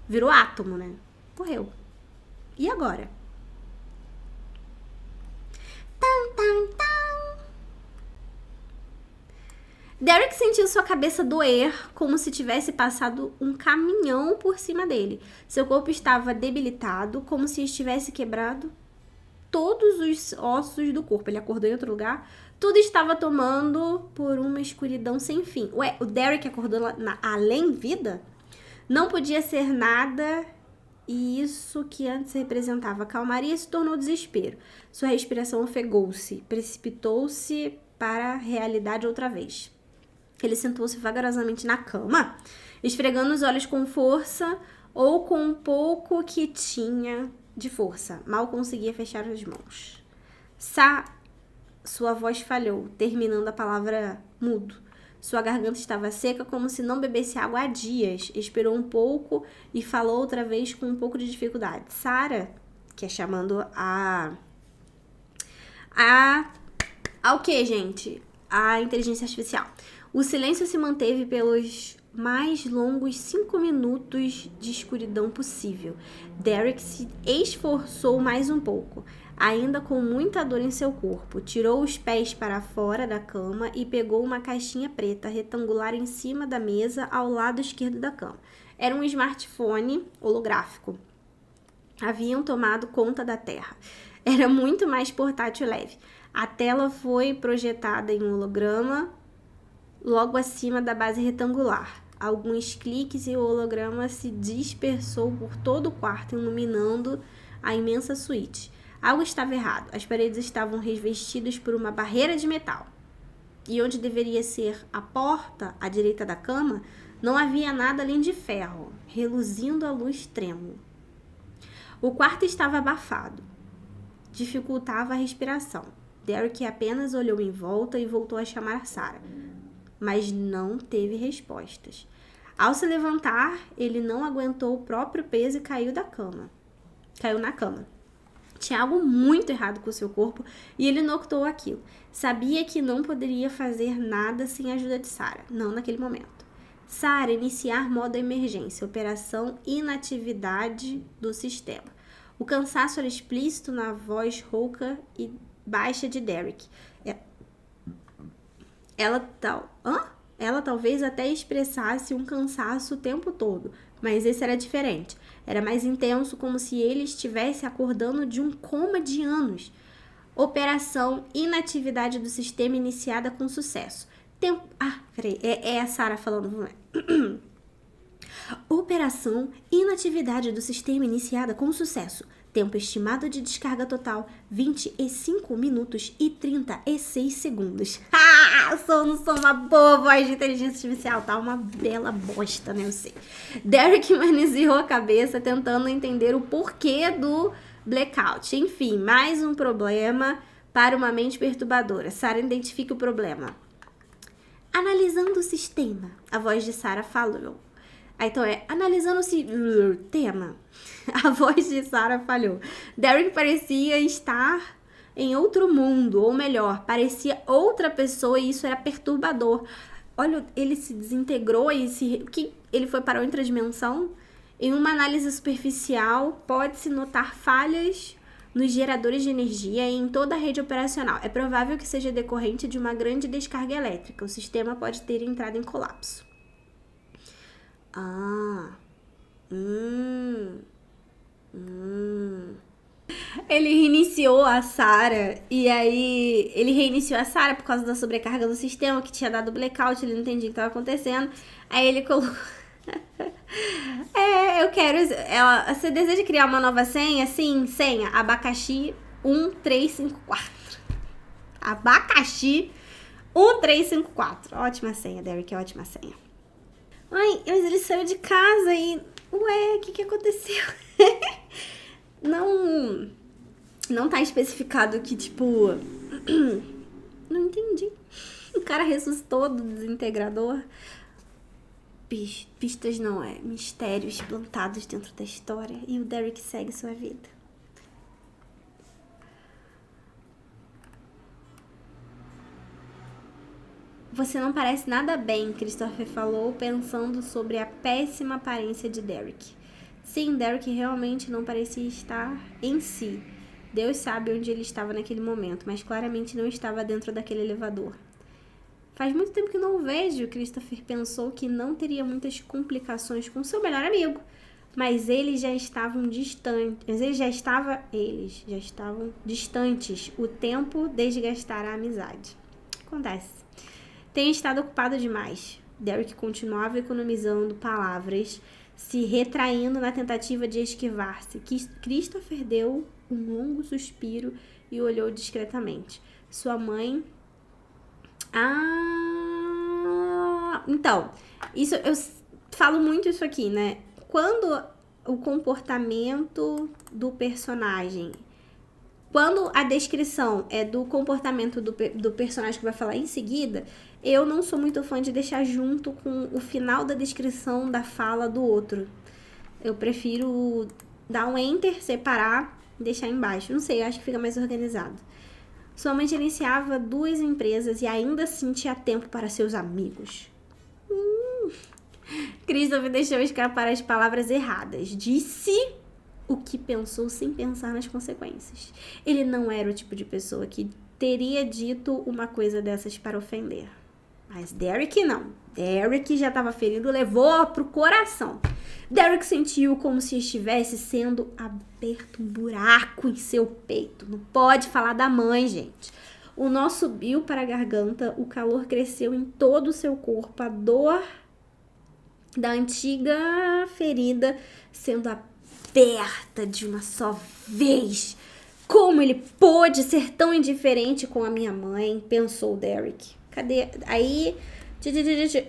Virou átomo, né? Morreu. E agora? Derek sentiu sua cabeça doer, como se tivesse passado um caminhão por cima dele. Seu corpo estava debilitado, como se estivesse quebrado todos os ossos do corpo. Ele acordou em outro lugar. Tudo estava tomando por uma escuridão sem fim. Ué, o Derek acordou na além-vida? Não podia ser nada... E isso que antes representava calmaria se tornou desespero. Sua respiração ofegou-se, precipitou-se para a realidade outra vez. Ele sentou-se vagarosamente na cama, esfregando os olhos com força ou com um pouco que tinha de força. Mal conseguia fechar as mãos. Sua voz falhou, terminando a palavra mudo. Sua garganta estava seca, como se não bebesse água há dias. Esperou um pouco e falou outra vez com um pouco de dificuldade. Sarah, que é chamando ao que, gente? A inteligência artificial. O silêncio se manteve pelos mais longos 5 minutos de escuridão possível. Derek se esforçou mais um pouco, ainda com muita dor em seu corpo. Tirou os pés para fora da cama e pegou uma caixinha preta retangular em cima da mesa ao lado esquerdo da cama. Era um smartphone holográfico. Haviam tomado conta da Terra. Era muito mais portátil e leve. A tela foi projetada em um holograma logo acima da base retangular. Alguns cliques e o holograma se dispersou por todo o quarto, iluminando a imensa suíte. Algo estava errado. As paredes estavam revestidas por uma barreira de metal. E onde deveria ser a porta, à direita da cama, não havia nada além de ferro, reluzindo a luz trêmula. O quarto estava abafado. Dificultava a respiração. Derek apenas olhou em volta e voltou a chamar Sarah, mas não teve respostas. Ao se levantar, ele não aguentou o próprio peso e caiu na cama. Tinha algo muito errado com seu corpo e ele notou aquilo. Sabia que não poderia fazer nada sem a ajuda de Sarah, não naquele momento. Sarah, iniciar modo emergência. Operação inatividade do sistema. O cansaço era explícito na voz rouca e baixa de Derek. Ela talvez até expressasse um cansaço o tempo todo, mas esse era diferente. Era mais intenso, como se ele estivesse acordando de um coma de anos. Operação inatividade do sistema iniciada com sucesso. É a Sarah falando, não é? Operação inatividade do sistema iniciada com sucesso. Tempo estimado de descarga total, 25 minutos e 36 segundos. Não sou uma boa voz de inteligência artificial, tá? Uma bela bosta, né? Eu sei. Derek manuseou a cabeça, tentando entender o porquê do blackout. Enfim, mais um problema para uma mente perturbadora. Sarah identifica o problema. Analisando o sistema, a voz de Sarah falou. Então analisando o tema. A voz de Sarah falhou. Derek parecia estar em outro mundo, ou melhor, parecia outra pessoa e isso era perturbador. Olha, ele se desintegrou e ele foi para outra dimensão. Em uma análise superficial, pode-se notar falhas nos geradores de energia e em toda a rede operacional. É provável que seja decorrente de uma grande descarga elétrica. O sistema pode ter entrado em colapso. Ele reiniciou a Sarah e aí ele reiniciou a Sarah por causa da sobrecarga do sistema que tinha dado blackout, ele não entendia o que estava acontecendo. Aí ele colocou eu quero você deseja criar uma nova senha? Sim, senha abacaxi 1354. Abacaxi 1354. Ótima senha, Derek, ótima senha. Ai, mas ele saiu de casa e... Ué, o que aconteceu? Não tá especificado que, tipo... Não entendi. O cara ressuscitou do desintegrador. Pistas não, mistérios plantados dentro da história. E o Derek segue sua vida. Você não parece nada bem, Christopher falou, pensando sobre a péssima aparência de Derek. Sim, Derek realmente não parecia estar em si. Deus sabe onde ele estava naquele momento, mas claramente não estava dentro daquele elevador. Faz muito tempo que não o vejo, Christopher pensou que não teria muitas complicações com seu melhor amigo. Mas eles já estavam distantes. Eles já estavam distantes. O tempo desgastará a amizade. Acontece. Tenho estado ocupado demais. Derek continuava economizando palavras, se retraindo na tentativa de esquivar-se. Christopher deu um longo suspiro e olhou discretamente. Sua mãe... Então, isso eu falo muito isso aqui, né? Quando o comportamento do personagem... Quando a descrição é do comportamento do personagem que vai falar em seguida, eu não sou muito fã de deixar junto com o final da descrição da fala do outro. Eu prefiro dar um enter, separar e deixar embaixo. Não sei, eu acho que fica mais organizado. Sua mãe gerenciava 2 empresas e ainda assim tinha tempo para seus amigos. Christopher deixou escapar as palavras erradas. Disse... o que pensou sem pensar nas consequências. Ele não era o tipo de pessoa que teria dito uma coisa dessas para ofender. Mas Derek não. Derek já estava ferido, levou pro coração. Derek sentiu como se estivesse sendo aberto um buraco em seu peito. Não pode falar da mãe, gente. O nó subiu para a garganta, o calor cresceu em todo o seu corpo, a dor da antiga ferida sendo aberta de uma só vez. Como ele pôde ser tão indiferente com a minha mãe? Pensou Derek. Cadê? Aí,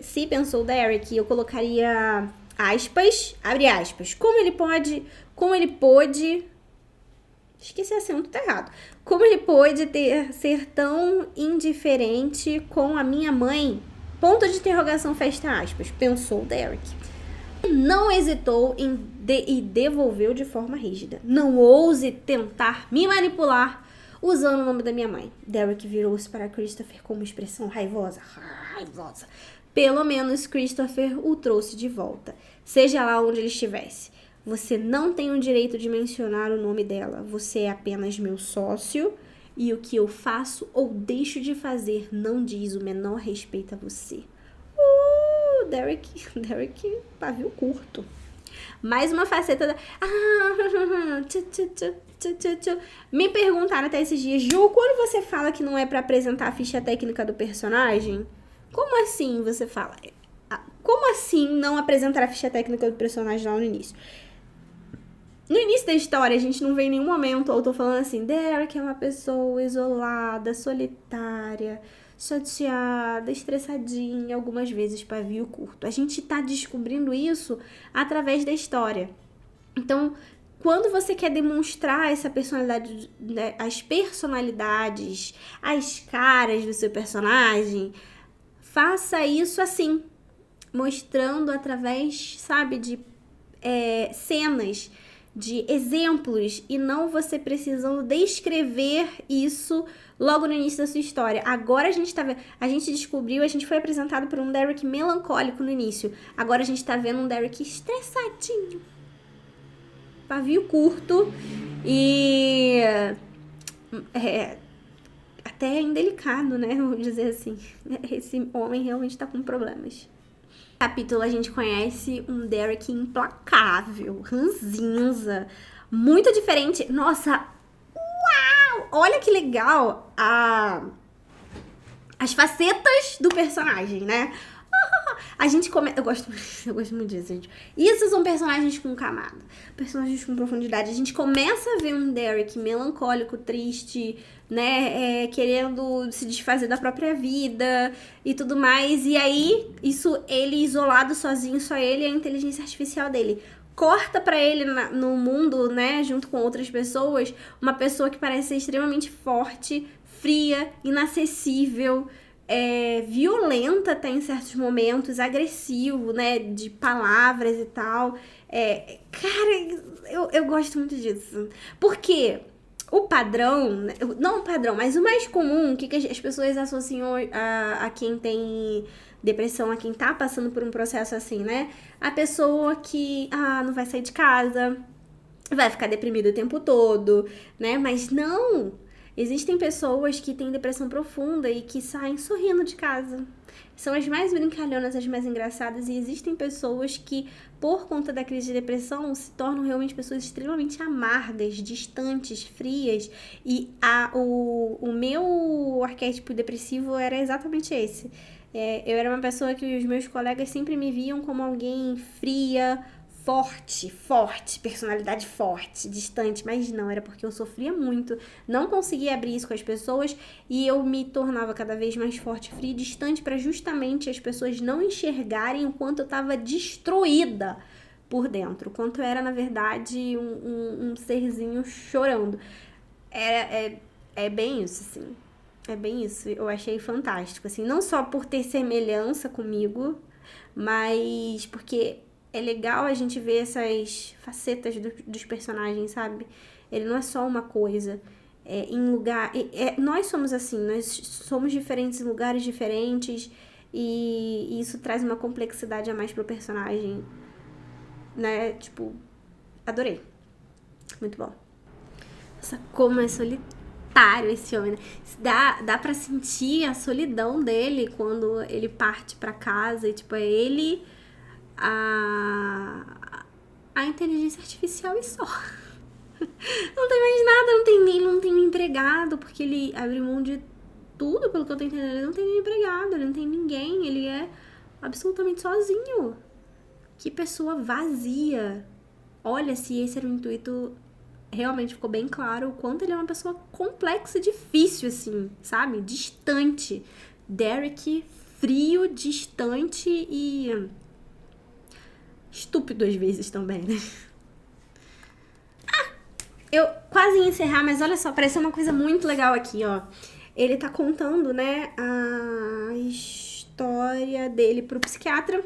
se pensou Derek, eu colocaria aspas, abre aspas. Como ele pôde... Esqueci esse assunto, tá errado. Como ele pôde ser tão indiferente com a minha mãe? Ponto de interrogação, fecha aspas. Pensou Derek. Não hesitou e devolveu de forma rígida. Não ouse tentar me manipular usando o nome da minha mãe. Derek virou-se para Christopher com uma expressão raivosa. Pelo menos Christopher o trouxe de volta, seja lá onde ele estivesse. Você não tem o direito de mencionar o nome dela. Você é apenas meu sócio e o que eu faço ou deixo de fazer não diz o menor respeito a você. Derek, pavio curto. Mais uma faceta da... Me perguntaram até esses dias, Ju, quando você fala que não é pra apresentar a ficha técnica do personagem, como assim você fala? Como assim não apresentar a ficha técnica do personagem lá no início? No início da história, a gente não vê em nenhum momento o autor falando assim, Derek é uma pessoa isolada, solitária, chateada, estressadinha, algumas vezes pavio curto. A gente tá descobrindo isso através da história. Então, quando você quer demonstrar essa personalidade, né, as personalidades, as caras do seu personagem, faça isso assim, mostrando através, sabe, de cenas, de exemplos, e não você precisando descrever isso logo no início da sua história. Agora a gente descobriu, a gente foi apresentado por um Derek melancólico no início. Agora a gente tá vendo um Derek estressadinho, pavio curto e até indelicado, né? Vamos dizer assim. Esse homem realmente tá com problemas. No capítulo a gente conhece um Derek implacável, ranzinza, muito diferente. Nossa, uau! Olha que legal as facetas do personagem, né? A gente começa... Eu gosto muito disso, gente. Isso são personagens com camada. Personagens com profundidade. A gente começa a ver um Derek melancólico, triste, né? Querendo se desfazer da própria vida e tudo mais. E aí, isso ele isolado, sozinho, só ele e a inteligência artificial dele. Corta pra ele no mundo, né? Junto com outras pessoas. Uma pessoa que parece ser extremamente forte, fria, inacessível, violenta até em certos momentos, agressivo, né, de palavras e tal. Cara, eu gosto muito disso. Porque o padrão, não o padrão, mas o mais comum, que as pessoas associam a quem tem depressão, a quem tá passando por um processo assim, né? A pessoa que, não vai sair de casa, vai ficar deprimida o tempo todo, né? Mas não! Existem pessoas que têm depressão profunda e que saem sorrindo de casa. São as mais brincalhonas, as mais engraçadas. E existem pessoas que, por conta da crise de depressão, se tornam realmente pessoas extremamente amargas, distantes, frias. E o meu arquétipo depressivo era exatamente esse. Eu era uma pessoa que os meus colegas sempre me viam como alguém fria, forte, personalidade forte, distante, mas não, era porque eu sofria muito, não conseguia abrir isso com as pessoas e eu me tornava cada vez mais forte, fria e distante para justamente as pessoas não enxergarem o quanto eu estava destruída por dentro, o quanto eu era, na verdade, um serzinho chorando. É bem isso, assim, é bem isso, eu achei fantástico, assim, não só por ter semelhança comigo, mas porque é legal a gente ver essas facetas dos personagens, sabe? Ele não é só uma coisa. Nós somos assim, nós somos diferentes em lugares diferentes e isso traz uma complexidade a mais pro personagem, né? Tipo, adorei. Muito bom. Nossa, como é solitário esse homem, né? Dá pra sentir a solidão dele quando ele parte pra casa e, tipo, é ele... a inteligência artificial e só. Não tem mais nada, não tem um empregado, porque ele abriu mão de tudo, pelo que eu tô entendendo. Ele não tem nenhum empregado, ele não tem ninguém, ele é absolutamente sozinho. Que pessoa vazia. Olha, se esse era o intuito, realmente ficou bem claro o quanto ele é uma pessoa complexa e difícil, assim, sabe? Distante. Derek, frio, distante e... estúpido às vezes também, né? Eu quase ia encerrar, mas olha só, apareceu uma coisa muito legal aqui, ó. Ele tá contando, né, a história dele pro psiquiatra.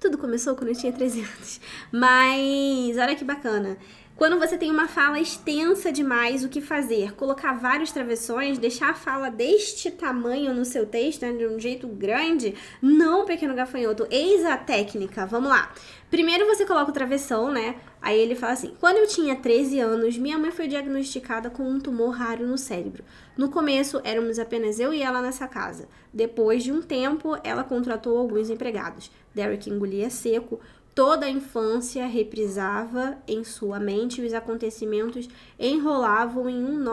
Tudo começou quando eu tinha 13 anos. Mas olha que bacana. Quando você tem uma fala extensa demais, o que fazer? Colocar vários travessões, deixar a fala deste tamanho no seu texto, né, de um jeito grande? Não, pequeno gafanhoto. Eis a técnica. Vamos lá. Primeiro você coloca o travessão, né? Aí ele fala assim: quando eu tinha 13 anos, minha mãe foi diagnosticada com um tumor raro no cérebro. No começo, éramos apenas eu e ela nessa casa. Depois de um tempo, ela contratou alguns empregados. Derek engolia seco. Toda a infância reprisava em sua mente e os acontecimentos enrolavam em um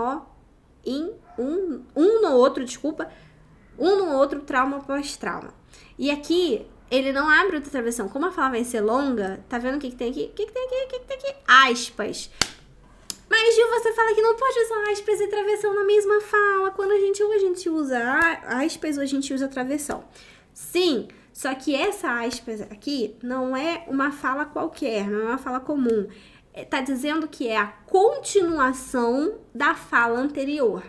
no outro trauma após trauma. E aqui, ele não abre outra travessão. Como a fala vai ser longa, tá vendo o que tem aqui? O que tem aqui? O que tem aqui? Aspas. Mas, Gil, você fala que não pode usar aspas e travessão na mesma fala. Quando a gente usa aspas ou a gente usa travessão. Sim, só que essa aspas aqui não é uma fala qualquer, não é uma fala comum. Tá dizendo que é a continuação da fala anterior.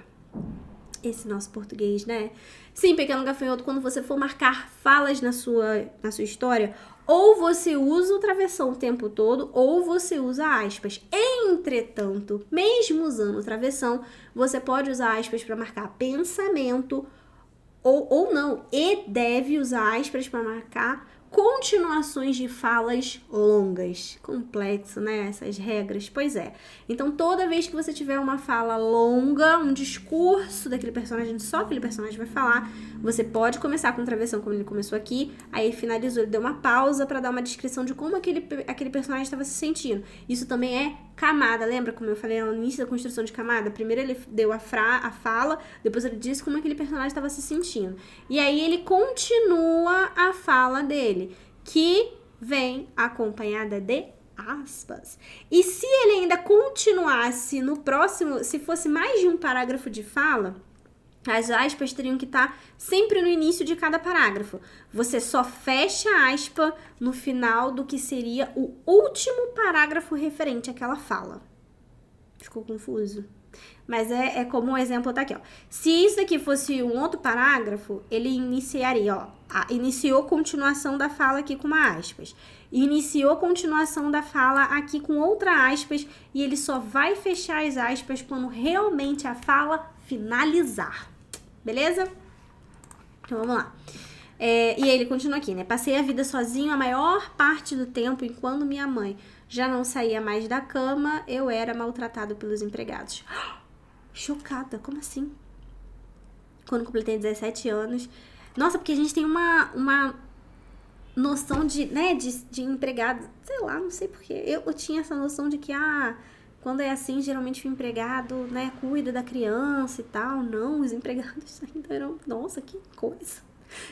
Esse nosso português, né? Sim, pequeno gafanhoto, quando você for marcar falas na sua história, ou você usa o travessão o tempo todo, ou você usa aspas. Entretanto, mesmo usando o travessão, você pode usar aspas para marcar pensamento, ou não, e deve usar aspas para marcar continuações de falas longas. Complexo, né? Essas regras. Pois é. Então, toda vez que você tiver uma fala longa, um discurso daquele personagem, só aquele personagem vai falar, você pode começar com travessão, como ele começou aqui, aí finalizou, ele deu uma pausa para dar uma descrição de como aquele personagem estava se sentindo. Isso também é camada. Lembra como eu falei no início da construção de camada? Primeiro ele deu a fala, depois ele disse como aquele personagem estava se sentindo. E aí ele continua a fala dele, que vem acompanhada de aspas. E se ele ainda continuasse no próximo, se fosse mais de um parágrafo de fala, as aspas teriam que estar sempre no início de cada parágrafo. Você só fecha a aspa no final do que seria o último parágrafo referente àquela fala. Ficou confuso? Mas é como o exemplo tá aqui, ó. Se isso aqui fosse um outro parágrafo, ele iniciaria, ó. Iniciou continuação da fala aqui com uma aspas. Iniciou continuação da fala aqui com outra aspas. E ele só vai fechar as aspas quando realmente a fala finalizar. Beleza? Então vamos lá. E aí ele continua aqui, né? Passei a vida sozinho a maior parte do tempo, enquanto minha mãe já não saía mais da cama, eu era maltratado pelos empregados. Chocada, como assim? Quando completei 17 anos. Nossa, porque a gente tem uma noção de empregado. Sei lá, não sei porquê. Eu tinha essa noção de que, quando é assim, geralmente o empregado, né, cuida da criança e tal. Não, os empregados ainda eram... Nossa, que coisa.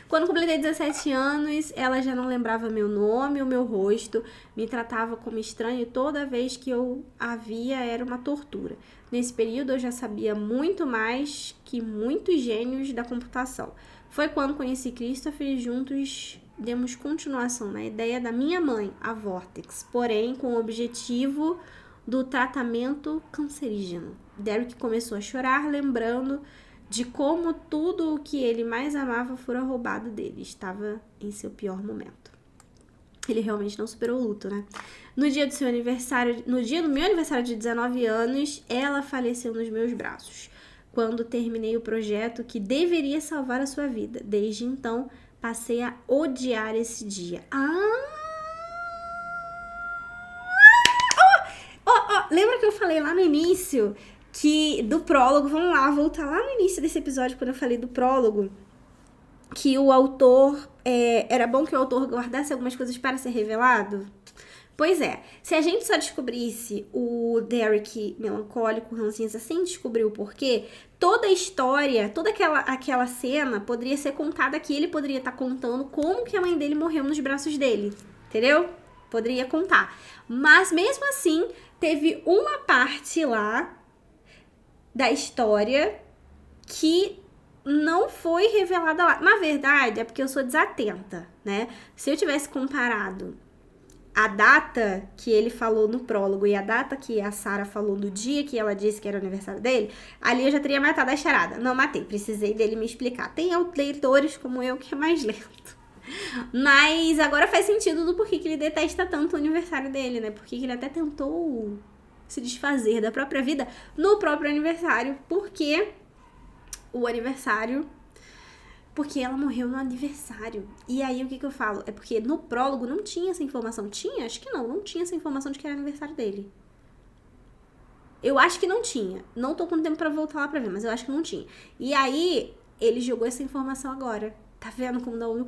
Quando completei 17 anos, ela já não lembrava meu nome, o meu rosto, me tratava como estranho e toda vez que eu a via era uma tortura. Nesse período eu já sabia muito mais que muitos gênios da computação. Foi quando conheci Christopher e juntos demos continuação na ideia da minha mãe, a Vortex, porém com o objetivo do tratamento cancerígeno. Derek começou a chorar, lembrando de como tudo o que ele mais amava fora roubado dele. Estava em seu pior momento. Ele realmente não superou o luto, né? No dia do meu aniversário de 19 anos, ela faleceu nos meus braços, quando terminei o projeto que deveria salvar a sua vida. Desde então, passei a odiar esse dia. Lembra que eu falei lá no início do prólogo? Vamos lá, voltar lá no início desse episódio, quando eu falei do prólogo, que o autor, era bom que o autor guardasse algumas coisas para ser revelado? Pois é, se a gente só descobrisse o Derek melancólico, ranzinza, sem descobrir o porquê, toda a história, toda aquela cena poderia ser contada aqui, ele poderia estar contando como que a mãe dele morreu nos braços dele, entendeu? Poderia contar. Mas mesmo assim, teve uma parte lá da história que não foi revelada lá. Na verdade, é porque eu sou desatenta, né? Se eu tivesse comparado a data que ele falou no prólogo e a data que a Sarah falou no dia que ela disse que era o aniversário dele, ali eu já teria matado a charada. Não matei, precisei dele me explicar. Tem leitores como eu que é mais lento. Mas agora faz sentido do porquê que ele detesta tanto o aniversário dele, né? Porque ele até tentou se desfazer da própria vida no próprio aniversário, porque ela morreu no aniversário. E aí, o que eu falo? É porque no prólogo não tinha essa informação. Tinha? Acho que não tinha essa informação de que era aniversário dele. Eu acho que não tinha. Não tô com tempo pra voltar lá pra ver, mas eu acho que não tinha. E aí, ele jogou essa informação agora. Tá vendo como dá um...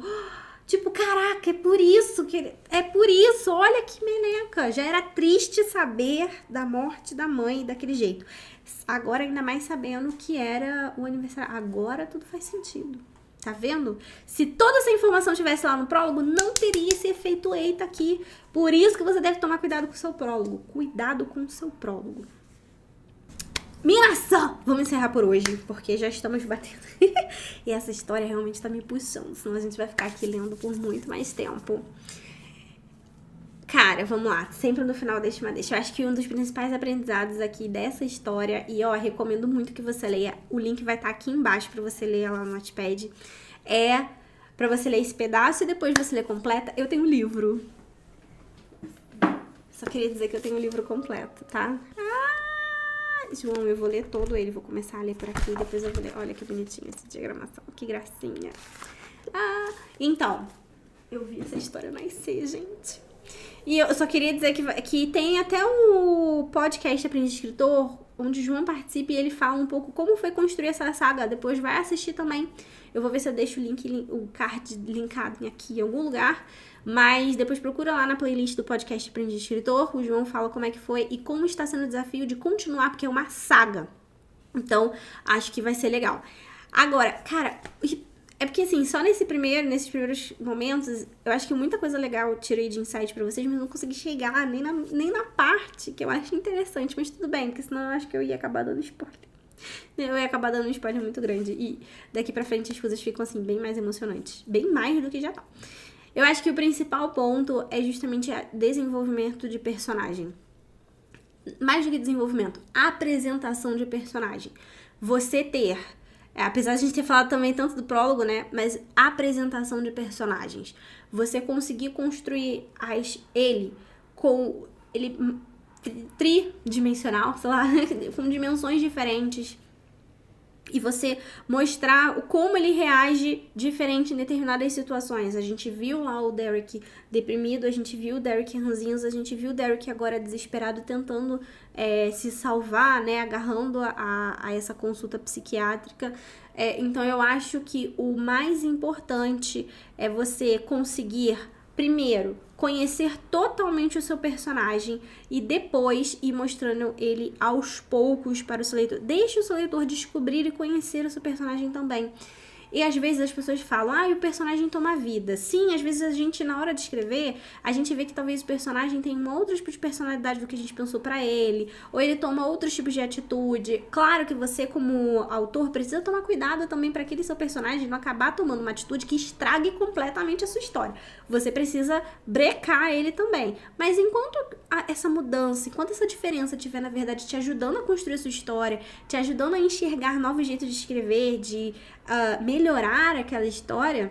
Tipo, caraca, é por isso que ele... É por isso, olha que meleca. Já era triste saber da morte da mãe daquele jeito. Agora, ainda mais sabendo que era o aniversário. Agora tudo faz sentido. Tá vendo? Se toda essa informação tivesse lá no prólogo, não teria esse efeito eita aqui. Por isso que você deve tomar cuidado com o seu prólogo. Cuidado com o seu prólogo. Minação! Vamos encerrar por hoje, porque já estamos batendo. E essa história realmente tá me puxando, senão a gente vai ficar aqui lendo por muito mais tempo. Cara, vamos lá. Sempre no final deixa uma deixa. Eu acho que um dos principais aprendizados aqui dessa história, e ó, recomendo muito que você leia, o link vai estar aqui embaixo pra você ler lá no Wattpad, é pra você ler esse pedaço e depois você ler completa. Eu tenho um livro. Só queria dizer que eu tenho um livro completo, tá? João, eu vou ler todo ele, vou começar a ler por aqui, depois eu vou ler. Olha que bonitinho essa diagramação, que gracinha. Então, eu vi essa história nascer, gente. E eu só queria dizer que tem até um podcast Aprendiz Escritor, onde o João participa e ele fala um pouco como foi construir essa saga. Depois vai assistir também. Eu vou ver se eu deixo o card linkado aqui em algum lugar. Mas depois procura lá na playlist do podcast Aprendiz Escritor. O João fala como é que foi e como está sendo o desafio de continuar, porque é uma saga. Então, acho que vai ser legal. Agora, cara, é porque assim, só nesses primeiros momentos, eu acho que muita coisa legal eu tirei de insight pra vocês, mas não consegui chegar nem na parte que eu acho interessante. Mas tudo bem, porque senão eu acho que eu ia acabar dando spoiler. Eu ia acabar dando um spoiler muito grande. E daqui pra frente as coisas ficam assim, bem mais emocionantes. Bem mais do que já tá. Eu acho que o principal ponto é justamente o desenvolvimento de personagem. Mais do que desenvolvimento, apresentação de personagem. Você ter, apesar de a gente ter falado também tanto do prólogo, né? Mas apresentação de personagens. Você conseguir construir ele tridimensional, sei lá, com dimensões diferentes. E você mostrar como ele reage diferente em determinadas situações. A gente viu lá o Derek deprimido, a gente viu o Derek ranzinhos, a gente viu o Derek agora desesperado tentando se salvar, né? Agarrando a essa consulta psiquiátrica. Então eu acho que o mais importante é você conseguir, primeiro, conhecer totalmente o seu personagem e depois ir mostrando ele aos poucos para o seu leitor. Deixe o seu leitor descobrir e conhecer o seu personagem também. E às vezes as pessoas falam, o personagem toma vida. Sim, às vezes a gente, na hora de escrever, a gente vê que talvez o personagem tem um outro tipo de personalidade do que a gente pensou pra ele, ou ele toma outros tipos de atitude. Claro que você, como autor, precisa tomar cuidado também para aquele seu personagem não acabar tomando uma atitude que estrague completamente a sua história. Você precisa brecar ele também. Mas enquanto essa mudança, enquanto essa diferença estiver, na verdade, te ajudando a construir a sua história, te ajudando a enxergar novos jeitos de escrever, de melhorar aquela história,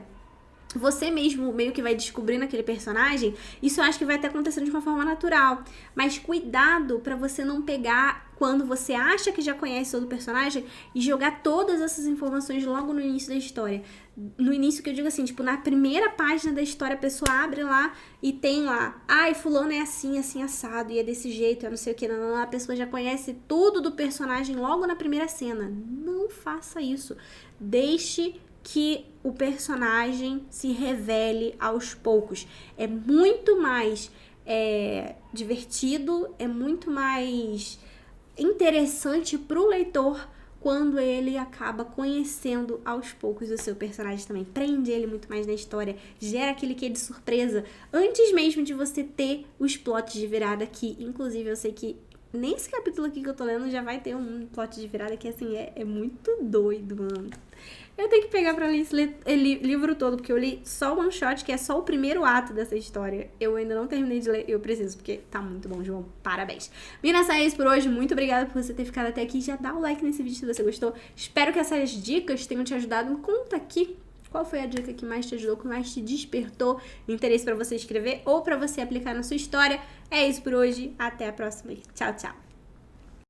você mesmo meio que vai descobrindo aquele personagem, isso eu acho que vai até acontecendo de uma forma natural. Mas cuidado pra você não pegar quando você acha que já conhece todo o personagem e jogar todas essas informações logo no início da história. No início que eu digo assim, tipo, na primeira página da história a pessoa abre lá e tem lá, fulano é assim, assim, assado, e é desse jeito, é não sei o que, a pessoa já conhece tudo do personagem logo na primeira cena. Não faça isso. Deixe que o personagem se revele aos poucos. É muito mais divertido, é muito mais interessante pro leitor quando ele acaba conhecendo aos poucos o seu personagem também. Prende ele muito mais na história, gera aquele quê de surpresa, antes mesmo de você ter os plots de virada que, inclusive, eu sei que nesse capítulo aqui que eu tô lendo já vai ter um plot de virada que, assim, é muito doido, mano. Eu tenho que pegar pra ler esse livro todo, porque eu li só o one shot, que é só o primeiro ato dessa história. Eu ainda não terminei de ler, eu preciso, porque tá muito bom, João. Parabéns. Meninas, é isso por hoje. Muito obrigada por você ter ficado até aqui. Já dá o like nesse vídeo se você gostou. Espero que essas dicas tenham te ajudado. Me conta aqui qual foi a dica que mais te ajudou, que mais te despertou interesse pra você escrever ou pra você aplicar na sua história. É isso por hoje. Até a próxima. Tchau, tchau.